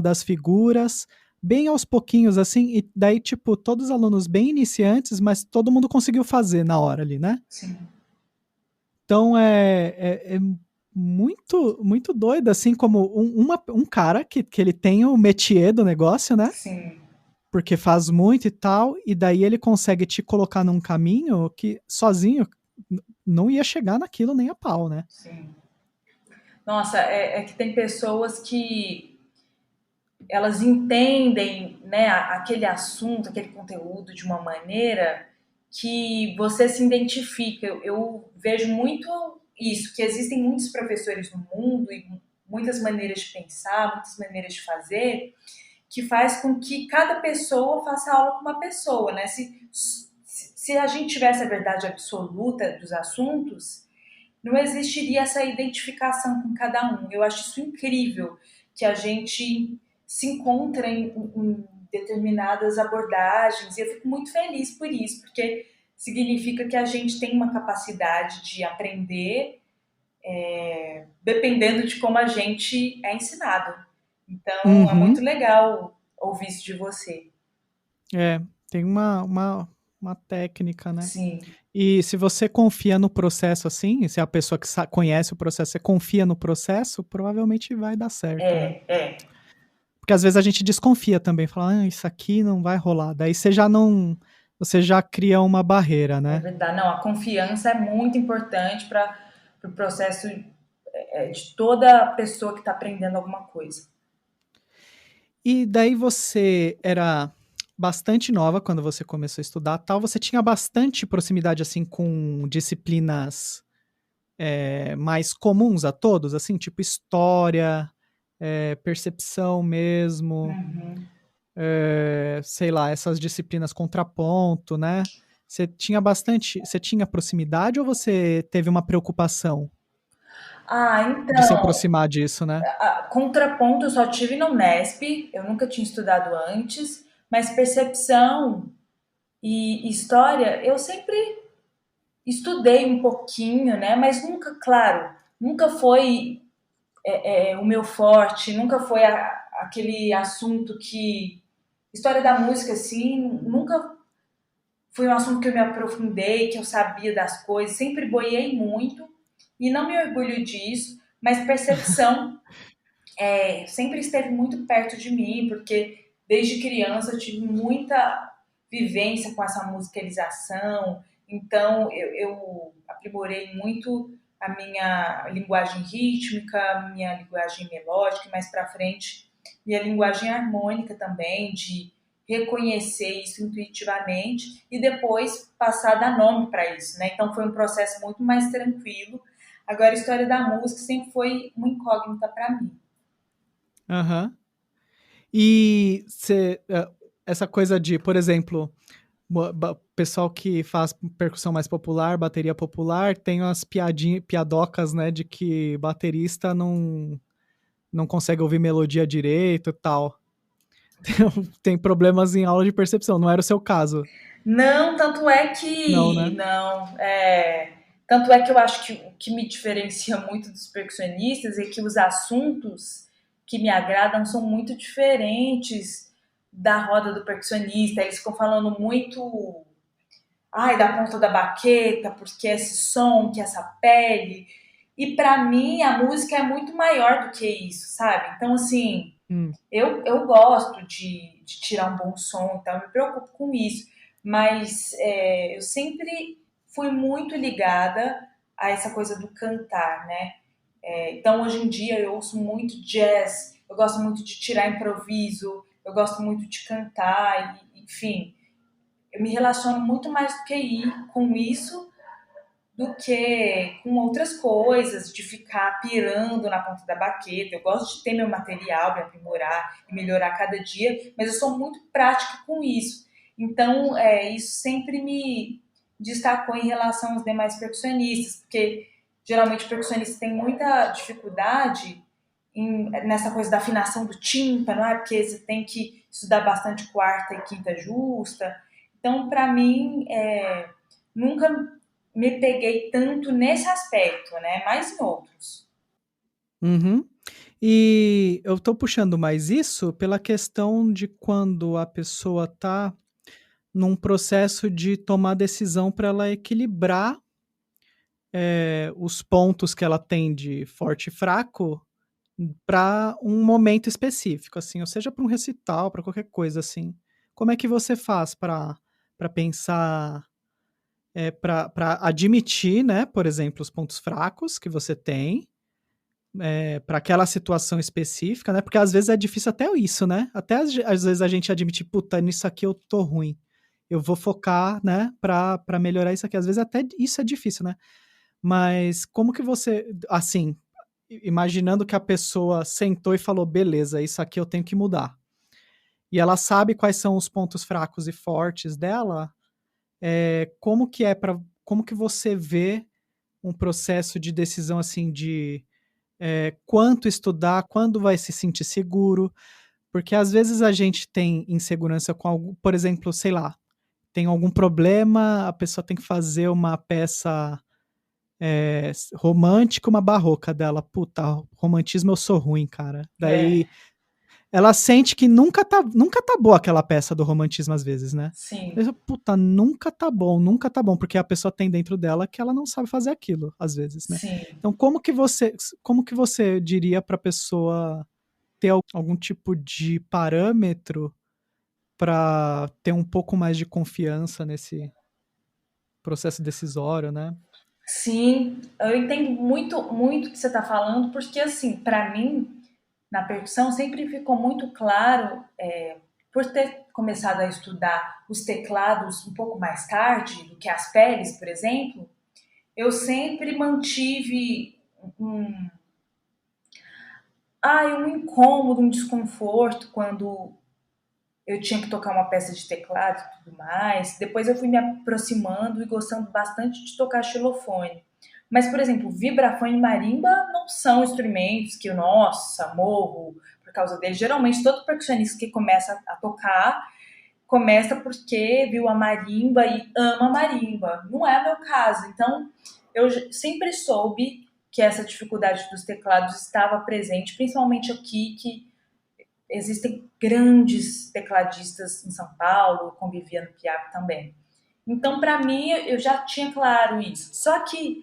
das figuras, bem aos pouquinhos assim, e daí tipo todos os alunos bem iniciantes, mas todo mundo conseguiu fazer na hora ali, né? Sim. Então é muito muito doido, assim como um cara que ele tem o métier do negócio, né? Sim. Porque faz muito e tal, e daí ele consegue te colocar num caminho que sozinho não ia chegar naquilo nem a pau, né? Sim. Nossa, é que tem pessoas que elas entendem, né, aquele assunto, aquele conteúdo de uma maneira que você se identifica. Eu vejo muito isso, que existem muitos professores no mundo e muitas maneiras de pensar, muitas maneiras de fazer, que faz com que cada pessoa faça aula com uma pessoa, né? Se a gente tivesse a verdade absoluta dos assuntos, não existiria essa identificação com cada um. Eu acho isso incrível, que a gente se encontra em determinadas abordagens, e eu fico muito feliz por isso, porque significa que a gente tem uma capacidade de aprender dependendo de como a gente é ensinado. Então, é muito Uhum. legal ouvir isso de você. Tem uma técnica, né? Sim, E se você confia no processo assim, se é a pessoa que conhece o processo, você confia no processo, provavelmente vai dar certo, né? é. Porque às vezes a gente desconfia também, fala, isso aqui não vai rolar. Daí você já não, você já cria uma barreira, É né? verdade. Não, a confiança é muito importante para o pro processo de toda pessoa que está aprendendo alguma coisa. E daí você era bastante nova quando você começou a estudar, tal. Você tinha bastante proximidade assim com disciplinas mais comuns a todos, assim, tipo história, percepção mesmo, Uhum. sei lá, essas disciplinas contraponto, né? Você tinha proximidade ou você teve uma preocupação Ah, de se então, aproximar disso, né? contraponto eu só tive no Nesp, eu nunca tinha estudado antes, mas percepção e história eu sempre estudei um pouquinho, né? Mas nunca, claro, nunca foi o meu forte, nunca foi aquele assunto que. História da música, assim, nunca foi um assunto que eu me aprofundei, que eu sabia das coisas, sempre boiei muito e não me orgulho disso, mas percepção sempre esteve muito perto de mim, porque desde criança eu tive muita vivência com essa musicalização, então eu aprimorei muito a minha linguagem rítmica, minha linguagem melódica, e mais para frente minha linguagem harmônica também, de reconhecer isso intuitivamente e depois passar a dar nome para isso, né? Então foi um processo muito mais tranquilo. Agora a história da música sempre foi uma incógnita para mim. Aham. E essa coisa de, por exemplo, pessoal que faz percussão mais popular, bateria popular, tem umas piadocas, né, de que baterista não consegue ouvir melodia direito e tal. Tem problemas em aula de percepção, não era o seu caso, Não, tanto é não, que. né? Não, tanto é que eu acho que o que me diferencia muito dos percussionistas é que os assuntos que me agradam são muito diferentes da roda do percussionista. Eles ficam falando muito, ai, da ponta da baqueta, porque esse som, que essa pele. E para mim a música é muito maior do que isso, sabe? Então, assim, Hum. eu gosto de tirar um bom som, então eu me preocupo com isso. Mas eu sempre fui muito ligada a essa coisa do cantar, né? Então hoje em dia eu ouço muito jazz, eu gosto muito de tirar improviso, eu gosto muito de cantar, enfim, eu me relaciono muito mais do que ir com isso do que com outras coisas, de ficar pirando na ponta da baqueta. Eu gosto de ter meu material, me aprimorar e melhorar cada dia, mas eu sou muito prática com isso. Então, isso sempre me destacou em relação aos demais percussionistas, porque geralmente o percussionista tem muita dificuldade nessa coisa da afinação do tímpano, porque você tem que estudar bastante quarta e quinta justa. Então, para mim, nunca me peguei tanto nesse aspecto, né? Mais em outros. Uhum. E eu tô puxando mais isso pela questão de quando a pessoa tá num processo de tomar decisão para ela equilibrar os pontos que ela tem de forte e fraco para um momento específico, assim, ou seja, para um recital, para qualquer coisa assim. Como é que você faz para pensar, para admitir, né, por exemplo, os pontos fracos que você tem, para aquela situação específica, né? Porque às vezes é difícil até isso, né? Até às vezes a gente admite, puta, nisso aqui eu tô ruim. Eu vou focar, né, para melhorar isso aqui. Às vezes até isso é difícil, né? Mas como que você, assim, imaginando que a pessoa sentou e falou, beleza, isso aqui eu tenho que mudar. E ela sabe quais são os pontos fracos e fortes dela, como que você vê um processo de decisão assim de quanto estudar, quando vai se sentir seguro, porque às vezes a gente tem insegurança com algo, por exemplo, sei lá, tem algum problema, a pessoa tem que fazer uma peça romântica, uma barroca dela. Puta, romantismo eu sou ruim, cara. É, Daí ela sente que nunca tá boa aquela peça do romantismo às vezes, né? sim, Daí, puta, nunca tá bom, porque a pessoa tem dentro dela que ela não sabe fazer aquilo, às vezes, né? sim. Então, como que você diria pra pessoa ter algum tipo de parâmetro para ter um pouco mais de confiança nesse processo decisório, né? Sim, eu entendo muito, muito o que você está falando, porque assim, para mim, na percussão sempre ficou muito claro, por ter começado a estudar os teclados um pouco mais tarde do que as peles, por exemplo, eu sempre mantive um, um incômodo, um desconforto quando eu tinha que tocar uma peça de teclado e tudo mais. Depois eu fui me aproximando e gostando bastante de tocar xilofone. Mas, por exemplo, vibrafone e marimba não são instrumentos que, nossa, morro por causa deles. Geralmente, todo percussionista que começa a tocar, começa porque viu a marimba e ama a marimba. Não é meu caso. Então, eu sempre soube que essa dificuldade dos teclados estava presente, principalmente aqui, que existem grandes tecladistas em São Paulo, convivia no Piap também. Então, para mim, eu já tinha claro isso. Só que,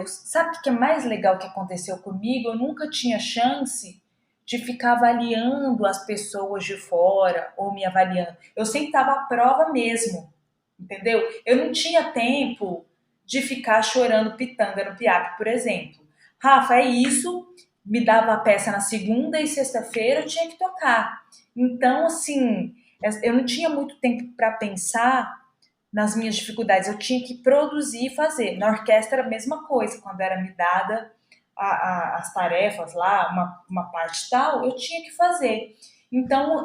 sabe o que é mais legal que aconteceu comigo? Eu nunca tinha chance de ficar avaliando as pessoas de fora ou me avaliando. Eu sempre estava à prova mesmo, entendeu? Eu não tinha tempo de ficar chorando pitanga no Piap, por exemplo. Rafa, é isso, me dava a peça na segunda e sexta-feira, eu tinha que tocar. Então, assim, eu não tinha muito tempo para pensar nas minhas dificuldades, eu tinha que produzir e fazer. Na orquestra, a mesma coisa, quando era me dada as tarefas lá, uma parte tal, eu tinha que fazer. Então,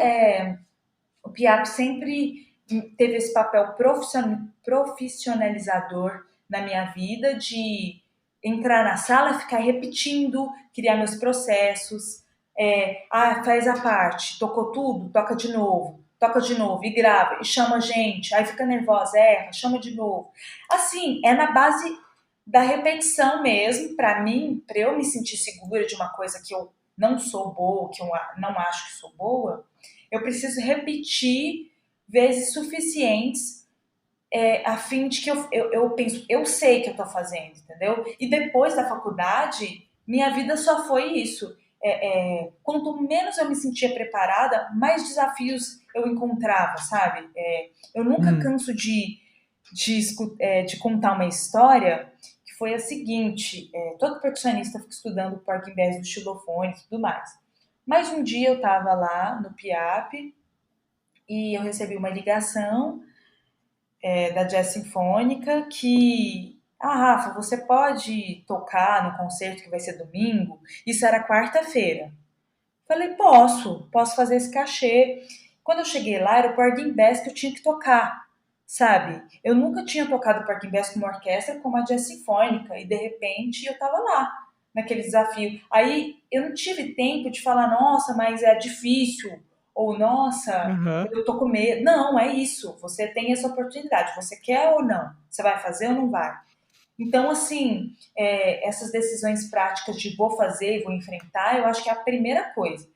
o PIAP sempre teve esse papel profissionalizador na minha vida, de entrar na sala, ficar repetindo, criar meus processos. Faz a parte, tocou tudo, toca de novo, e grava, e chama a gente, aí fica nervosa, erra, chama de novo. Assim, é na base da repetição mesmo, para mim, para eu me sentir segura de uma coisa que eu não sou boa, que eu não acho que sou boa, eu preciso repetir vezes suficientes, a fim de que eu penso, eu sei que eu estou fazendo, entendeu? E depois da faculdade, minha vida só foi isso. Quanto menos eu me sentia preparada, mais desafios eu encontrava, sabe? Eu nunca canso de contar uma história que foi a seguinte: todo percussionista fica estudando o Parking Bass do xilofone e tudo mais. Mas um dia eu estava lá no PIAP e eu recebi uma ligação da Jazz Sinfônica que... Rafa, você pode tocar no concerto que vai ser domingo? Isso era quarta-feira. Falei, posso fazer esse cachê. Quando eu cheguei lá, era o Parking Bass que eu tinha que tocar, sabe? Eu nunca tinha tocado Parking Bass com uma orquestra como a Jazz Sinfônica e de repente eu tava lá, naquele desafio. Aí eu não tive tempo de falar, nossa, mas é difícil, ou nossa, Aham. eu tô com medo. Não, é isso. Você tem essa oportunidade. Você quer ou não? Você vai fazer ou não vai? Então, assim, essas decisões práticas de vou fazer e vou enfrentar, eu acho que é a primeira coisa.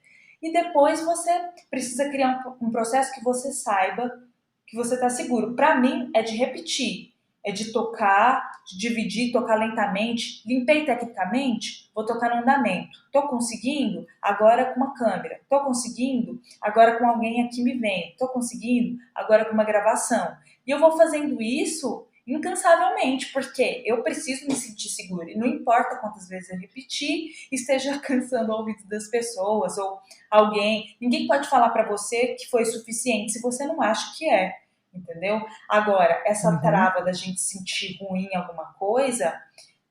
E depois você precisa criar um processo que você saiba que você está seguro. Para mim, é de repetir, é de tocar, de dividir, tocar lentamente. Limpei tecnicamente, vou tocar no andamento. Estou conseguindo? Agora com uma câmera. Estou conseguindo? Agora com alguém aqui me vendo. Estou conseguindo? Agora com uma gravação. E eu vou fazendo isso incansavelmente, porque eu preciso me sentir segura. E não importa quantas vezes eu repetir, esteja cansando o ouvido das pessoas ou alguém. Ninguém pode falar para você que foi suficiente se você não acha que é, entendeu? Agora, essa Uhum. trava da gente sentir ruim em alguma coisa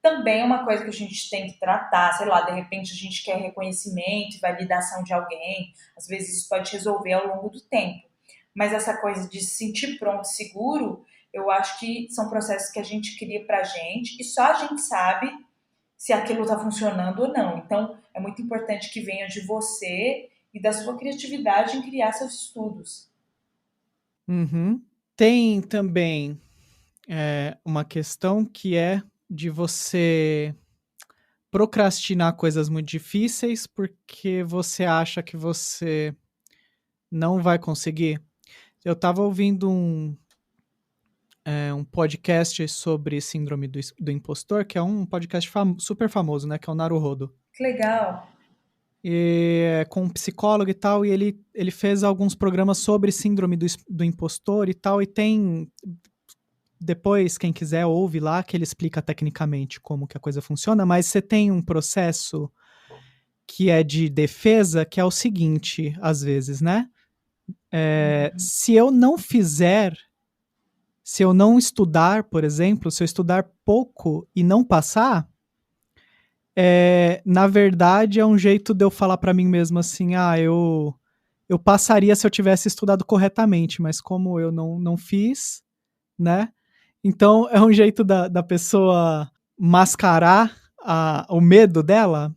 também é uma coisa que a gente tem que tratar. Sei lá, de repente a gente quer reconhecimento, validação de alguém. Às vezes isso pode resolver ao longo do tempo. Mas essa coisa de se sentir pronto, seguro, eu acho que são processos que a gente cria pra gente e só a gente sabe se aquilo está funcionando ou não. Então, é muito importante que venha de você e da sua criatividade em criar seus estudos. Uhum. Tem também uma questão que é de você procrastinar coisas muito difíceis porque você acha que você não vai conseguir. Eu estava ouvindo um podcast sobre síndrome do impostor, que é um podcast super famoso, né? Que é o Naruhodo. Que legal. E com um psicólogo e tal, e ele fez alguns programas sobre síndrome do impostor e tal, e tem... Depois, quem quiser, ouve lá, que ele explica tecnicamente como que a coisa funciona, mas você tem um processo que é de defesa, que é o seguinte, às vezes, né? Uhum. Se eu não fizer, se eu não estudar, por exemplo, se eu estudar pouco e não passar, na verdade é um jeito de eu falar para mim mesmo assim, eu passaria se eu tivesse estudado corretamente, mas como eu não fiz, né? Então é um jeito da pessoa mascarar o medo dela.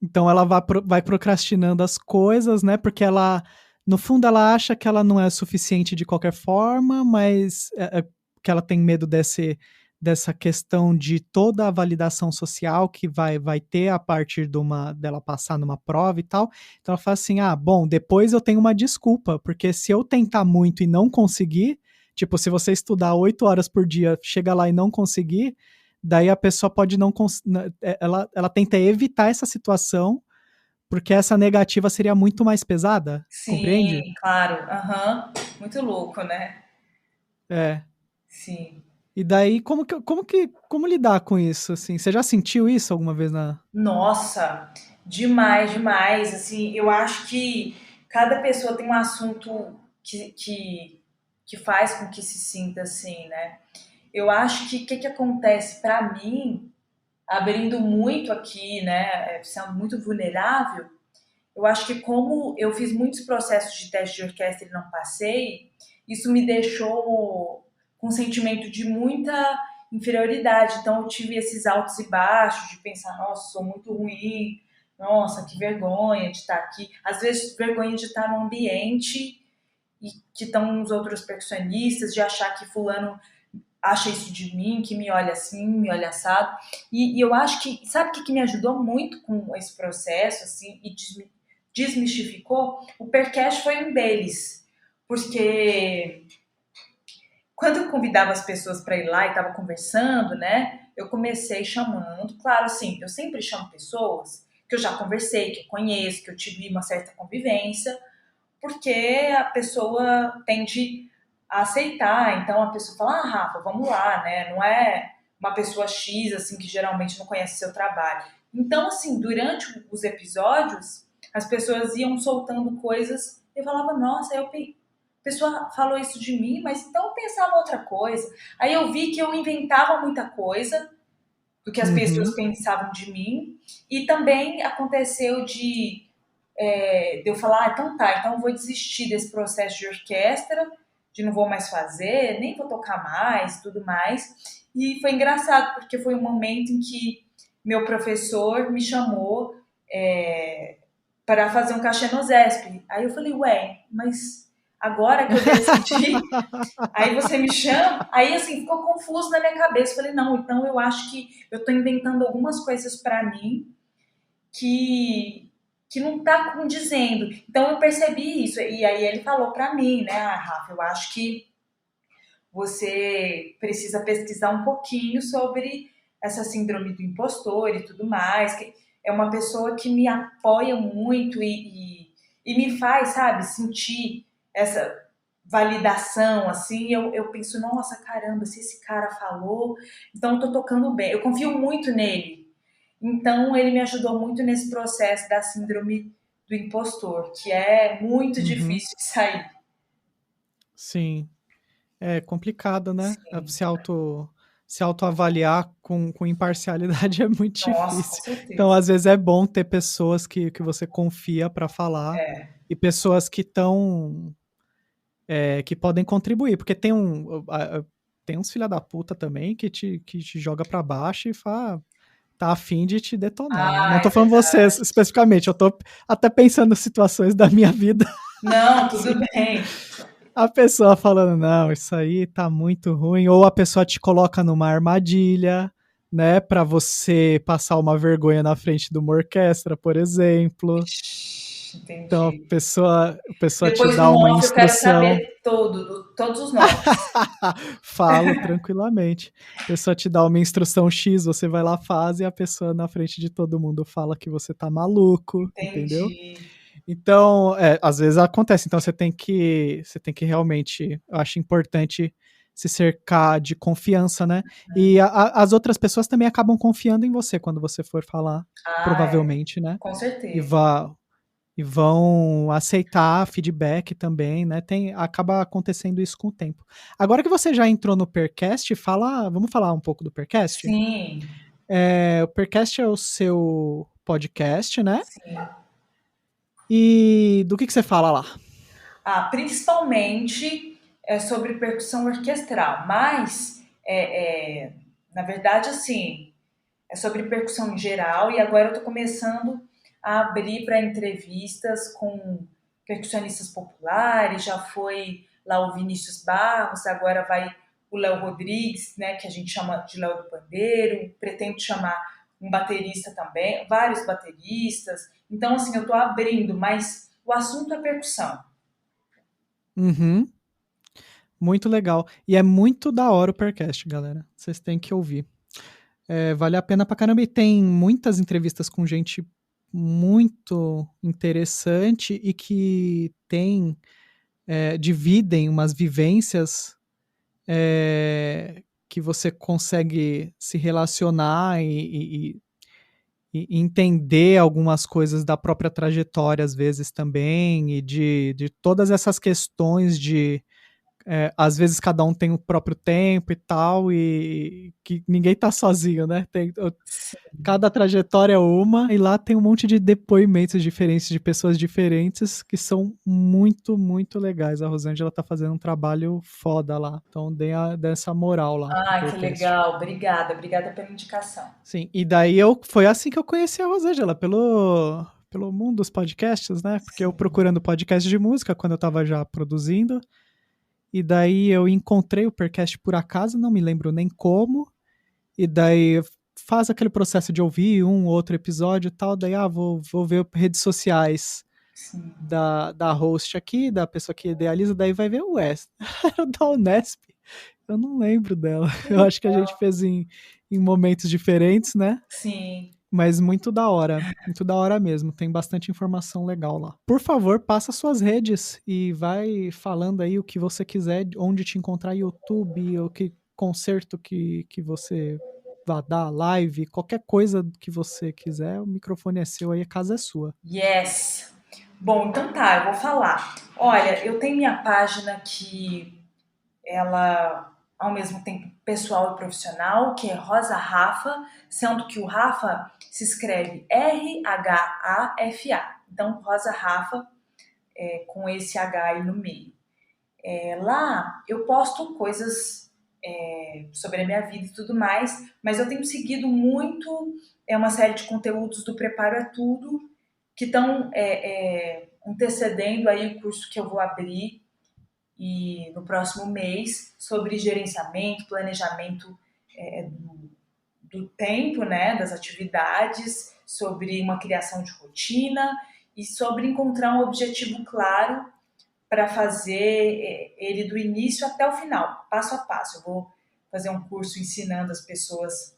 Então ela vai procrastinando as coisas, né? Porque ela, no fundo, ela acha que ela não é suficiente de qualquer forma, mas que ela tem medo dessa questão de toda a validação social que vai ter a partir dela passar numa prova e tal. Então ela fala assim: ah, bom, depois eu tenho uma desculpa, porque se eu tentar muito e não conseguir, tipo, se você estudar 8 horas por dia, chega lá e não conseguir, daí a pessoa pode não ela tenta evitar essa situação porque essa negativa seria muito mais pesada, compreende? Sim, claro. Aham. Muito louco, né? É. Sim. E daí como lidar com isso assim? Você já sentiu isso alguma vez na? Nossa, demais, demais. Assim, eu acho que cada pessoa tem um assunto que faz com que se sinta assim, né? Eu acho que o que acontece para mim, abrindo muito aqui, né, sendo muito vulnerável, eu acho que como eu fiz muitos processos de teste de orquestra e não passei, isso me deixou com um sentimento de muita inferioridade. Então eu tive esses altos e baixos de pensar, nossa, sou muito ruim, nossa, que vergonha de estar aqui. Às vezes vergonha de estar num ambiente e que estão os outros percussionistas, de achar que fulano acha isso de mim, que me olha assim, me olha assado. E eu acho que, sabe o que me ajudou muito com esse processo, assim, e desmistificou? O Percast foi um deles. Porque quando eu convidava as pessoas para ir lá e estava conversando, né, eu comecei chamando, claro, assim, eu sempre chamo pessoas que eu já conversei, que eu conheço, que eu tive uma certa convivência, porque a pessoa tende a aceitar. Então a pessoa fala, ah, Rafa, vamos lá, né? Não é uma pessoa X, assim, que geralmente não conhece seu trabalho. Então, assim, durante os episódios, as pessoas iam soltando coisas e eu falava, nossa, a pessoa falou isso de mim, mas então eu pensava outra coisa. Aí eu vi que eu inventava muita coisa do que as pessoas Uhum, pensavam de mim. E também aconteceu de eu falar, ah, então tá, então eu vou desistir desse processo de orquestra, de não vou mais fazer, nem vou tocar mais, tudo mais. E foi engraçado, porque foi um momento em que meu professor me chamou para fazer um cachê no Zesp. Aí eu falei, ué, mas agora que eu decidi, aí você me chama, aí assim, ficou confuso na minha cabeça. Eu falei, não, então eu acho que eu tô inventando algumas coisas para mim que não está condizendo. Então eu percebi isso. E aí ele falou para mim, né, ah, Rafa, eu acho que você precisa pesquisar um pouquinho sobre essa síndrome do impostor e tudo mais. Que é uma pessoa que me apoia muito e me faz, sabe, sentir essa validação, assim, eu penso, nossa, caramba, se esse cara falou, então eu tô tocando bem. Eu confio muito nele. Então, ele me ajudou muito nesse processo da síndrome do impostor, que é muito uhum, difícil de sair. sim. É complicado, né? Sim. Se autoavaliar com imparcialidade é muito Nossa, com difícil. Então, certeza. às vezes é bom ter pessoas que você confia para falar e pessoas que estão que podem contribuir, porque tem uns filha da puta também que te joga para baixo e fala, tá afim de te detonar, né? Ah, Não tô é falando vocês verdade. especificamente, eu tô até pensando em situações da minha vida, Não, assim, tudo bem. a pessoa falando, não, isso aí tá muito ruim, ou a pessoa te coloca numa armadilha, né, pra você passar uma vergonha na frente de uma orquestra, por exemplo. Então a Entendi. pessoa te Depois no dá uma off eu quero instrução. saber todos os nomes. Falo tranquilamente. A pessoa te dá uma instrução X, você vai lá, faz, e a pessoa na frente de todo mundo fala que você tá maluco, entendeu? Entendi. Então, às vezes acontece. Então você tem que realmente, eu acho importante se cercar de confiança, né? E as outras pessoas também acabam confiando em você quando você for falar, Ah, é. provavelmente, né? Com E certeza. vá e vão aceitar feedback também, né? Acaba acontecendo isso com o tempo. Agora que você já entrou no Percast, vamos falar um pouco do Percast? Sim, O Percast é o seu podcast, né? sim. E do que você fala lá? Principalmente sobre percussão orquestral, mas na verdade assim é sobre percussão em geral e agora eu estou começando a abrir para entrevistas com percussionistas populares. Já foi lá o Vinícius Barros, agora vai o Léo Rodrigues, né, que a gente chama de Léo do Pandeiro. Pretendo chamar um baterista também, vários bateristas. Então assim eu estou abrindo, mas o assunto é percussão. Uhum. Muito legal. E é muito da hora o Percast, galera. Vocês têm que ouvir. Vale a pena pra caramba. E tem muitas entrevistas com gente muito interessante e que dividem umas vivências que você consegue se relacionar e entender algumas coisas da própria trajetória, às vezes também, e de todas essas questões às vezes cada um tem o próprio tempo e tal, e que ninguém tá sozinho, né? Cada trajetória é uma, e lá tem um monte de depoimentos diferentes de pessoas diferentes que são muito, muito legais. A Rosângela tá fazendo um trabalho foda lá, então dê essa moral lá pro Ah, que Percast. legal. Obrigada, obrigada pela indicação. Sim, e daí foi assim que eu conheci a Rosângela, pelo mundo dos podcasts, né? Porque eu Sim, procurando podcast de música, quando eu tava já produzindo, e daí eu encontrei o Percast por acaso, não me lembro nem como, e daí faz aquele processo de ouvir um ou outro episódio e tal, daí vou ver redes sociais sim. da host aqui, da pessoa que idealiza, daí vai ver o Wes. Era da Unesp, eu não lembro dela. Eu acho que a gente fez em momentos diferentes, né? Sim. Mas muito da hora mesmo. Tem bastante informação legal lá. Por favor, passa suas redes e vai falando aí o que você quiser, onde te encontrar, YouTube, ou que concerto que você vá dar, live, qualquer coisa que você quiser, o microfone é seu aí, a casa é sua. Yes. Bom, então tá, eu vou falar. Olha, eu tenho minha página que ela, ao mesmo tempo, pessoal e profissional, que é Rosa Rafa, sendo que o Rafa se escreve Rhafa. Então, Rosa Rafa, com esse H aí no meio. Lá eu posto coisas sobre a minha vida e tudo mais, mas eu tenho seguido muito uma série de conteúdos do Preparo é Tudo, que estão antecedendo aí o curso que eu vou abrir e no próximo mês sobre gerenciamento, planejamento do tempo, né, das atividades, sobre uma criação de rotina e sobre encontrar um objetivo claro para fazer ele do início até o final, passo a passo. Eu vou fazer um curso ensinando as pessoas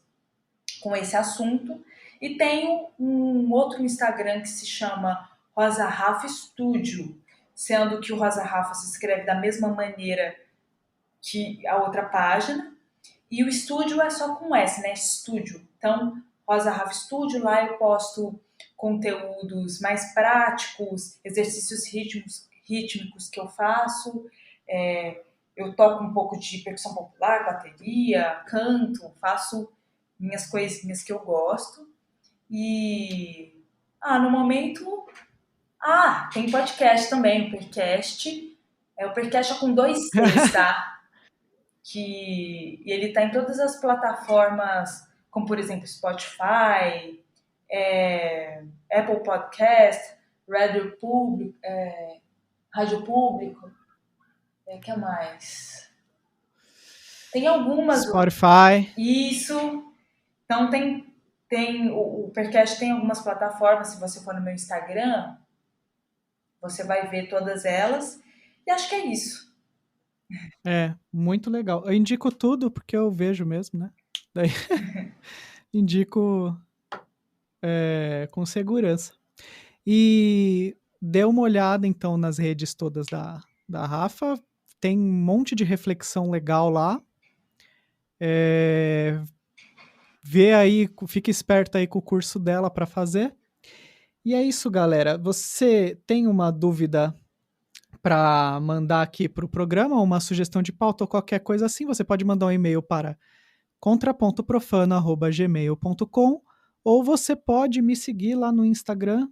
com esse assunto. E tenho um outro Instagram que se chama Rosa Rafa Studio, sendo que o Rosa Rafa se escreve da mesma maneira que a outra página. E o estúdio é só com S, né? Estúdio. Então, Rosa Rafa Studio, lá eu posto conteúdos mais práticos, exercícios rítmicos que eu faço. Eu toco um pouco de percussão popular, bateria, canto, faço minhas coisinhas que eu gosto. E no momento, tem podcast também, o Percast. O Percast é com 2 Cs, tá? E ele tá em todas as plataformas, como por exemplo Spotify, Apple Podcast, Rádio Público, que mais? Tem algumas. Spotify. Isso. Então o Percast tem algumas plataformas. Se você for no meu Instagram, você vai ver todas elas. E acho que é isso. Muito legal. Eu indico tudo porque eu vejo mesmo, né? Daí indico com segurança. E dê uma olhada, então, nas redes todas da Rafa. Tem um monte de reflexão legal lá. Vê aí, fica esperto aí com o curso dela para fazer. E é isso, galera. Você tem uma dúvida para mandar aqui para o programa, uma sugestão de pauta ou qualquer coisa assim, você pode mandar um e-mail para contrapontoprofano@gmail.com ou você pode me seguir lá no Instagram,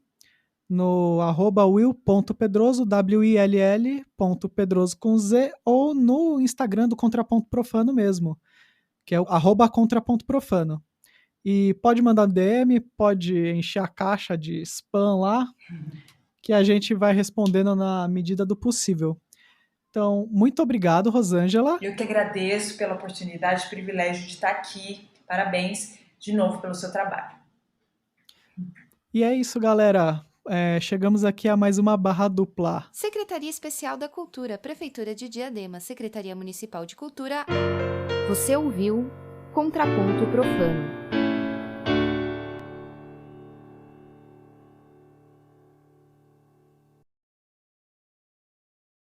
no @will.pedroso, WILL.pedroso com Z, ou no Instagram do Contraponto Profano mesmo, que é o @contrapontoprofano. E pode mandar DM, pode encher a caixa de spam lá, que a gente vai respondendo na medida do possível. Então, muito obrigado, Rosângela. Eu que agradeço pela oportunidade e privilégio de estar aqui. Parabéns de novo pelo seu trabalho. E é isso, galera. Chegamos aqui a mais uma barra dupla. Secretaria Especial da Cultura, Prefeitura de Diadema, Secretaria Municipal de Cultura. Você ouviu Contraponto Profano.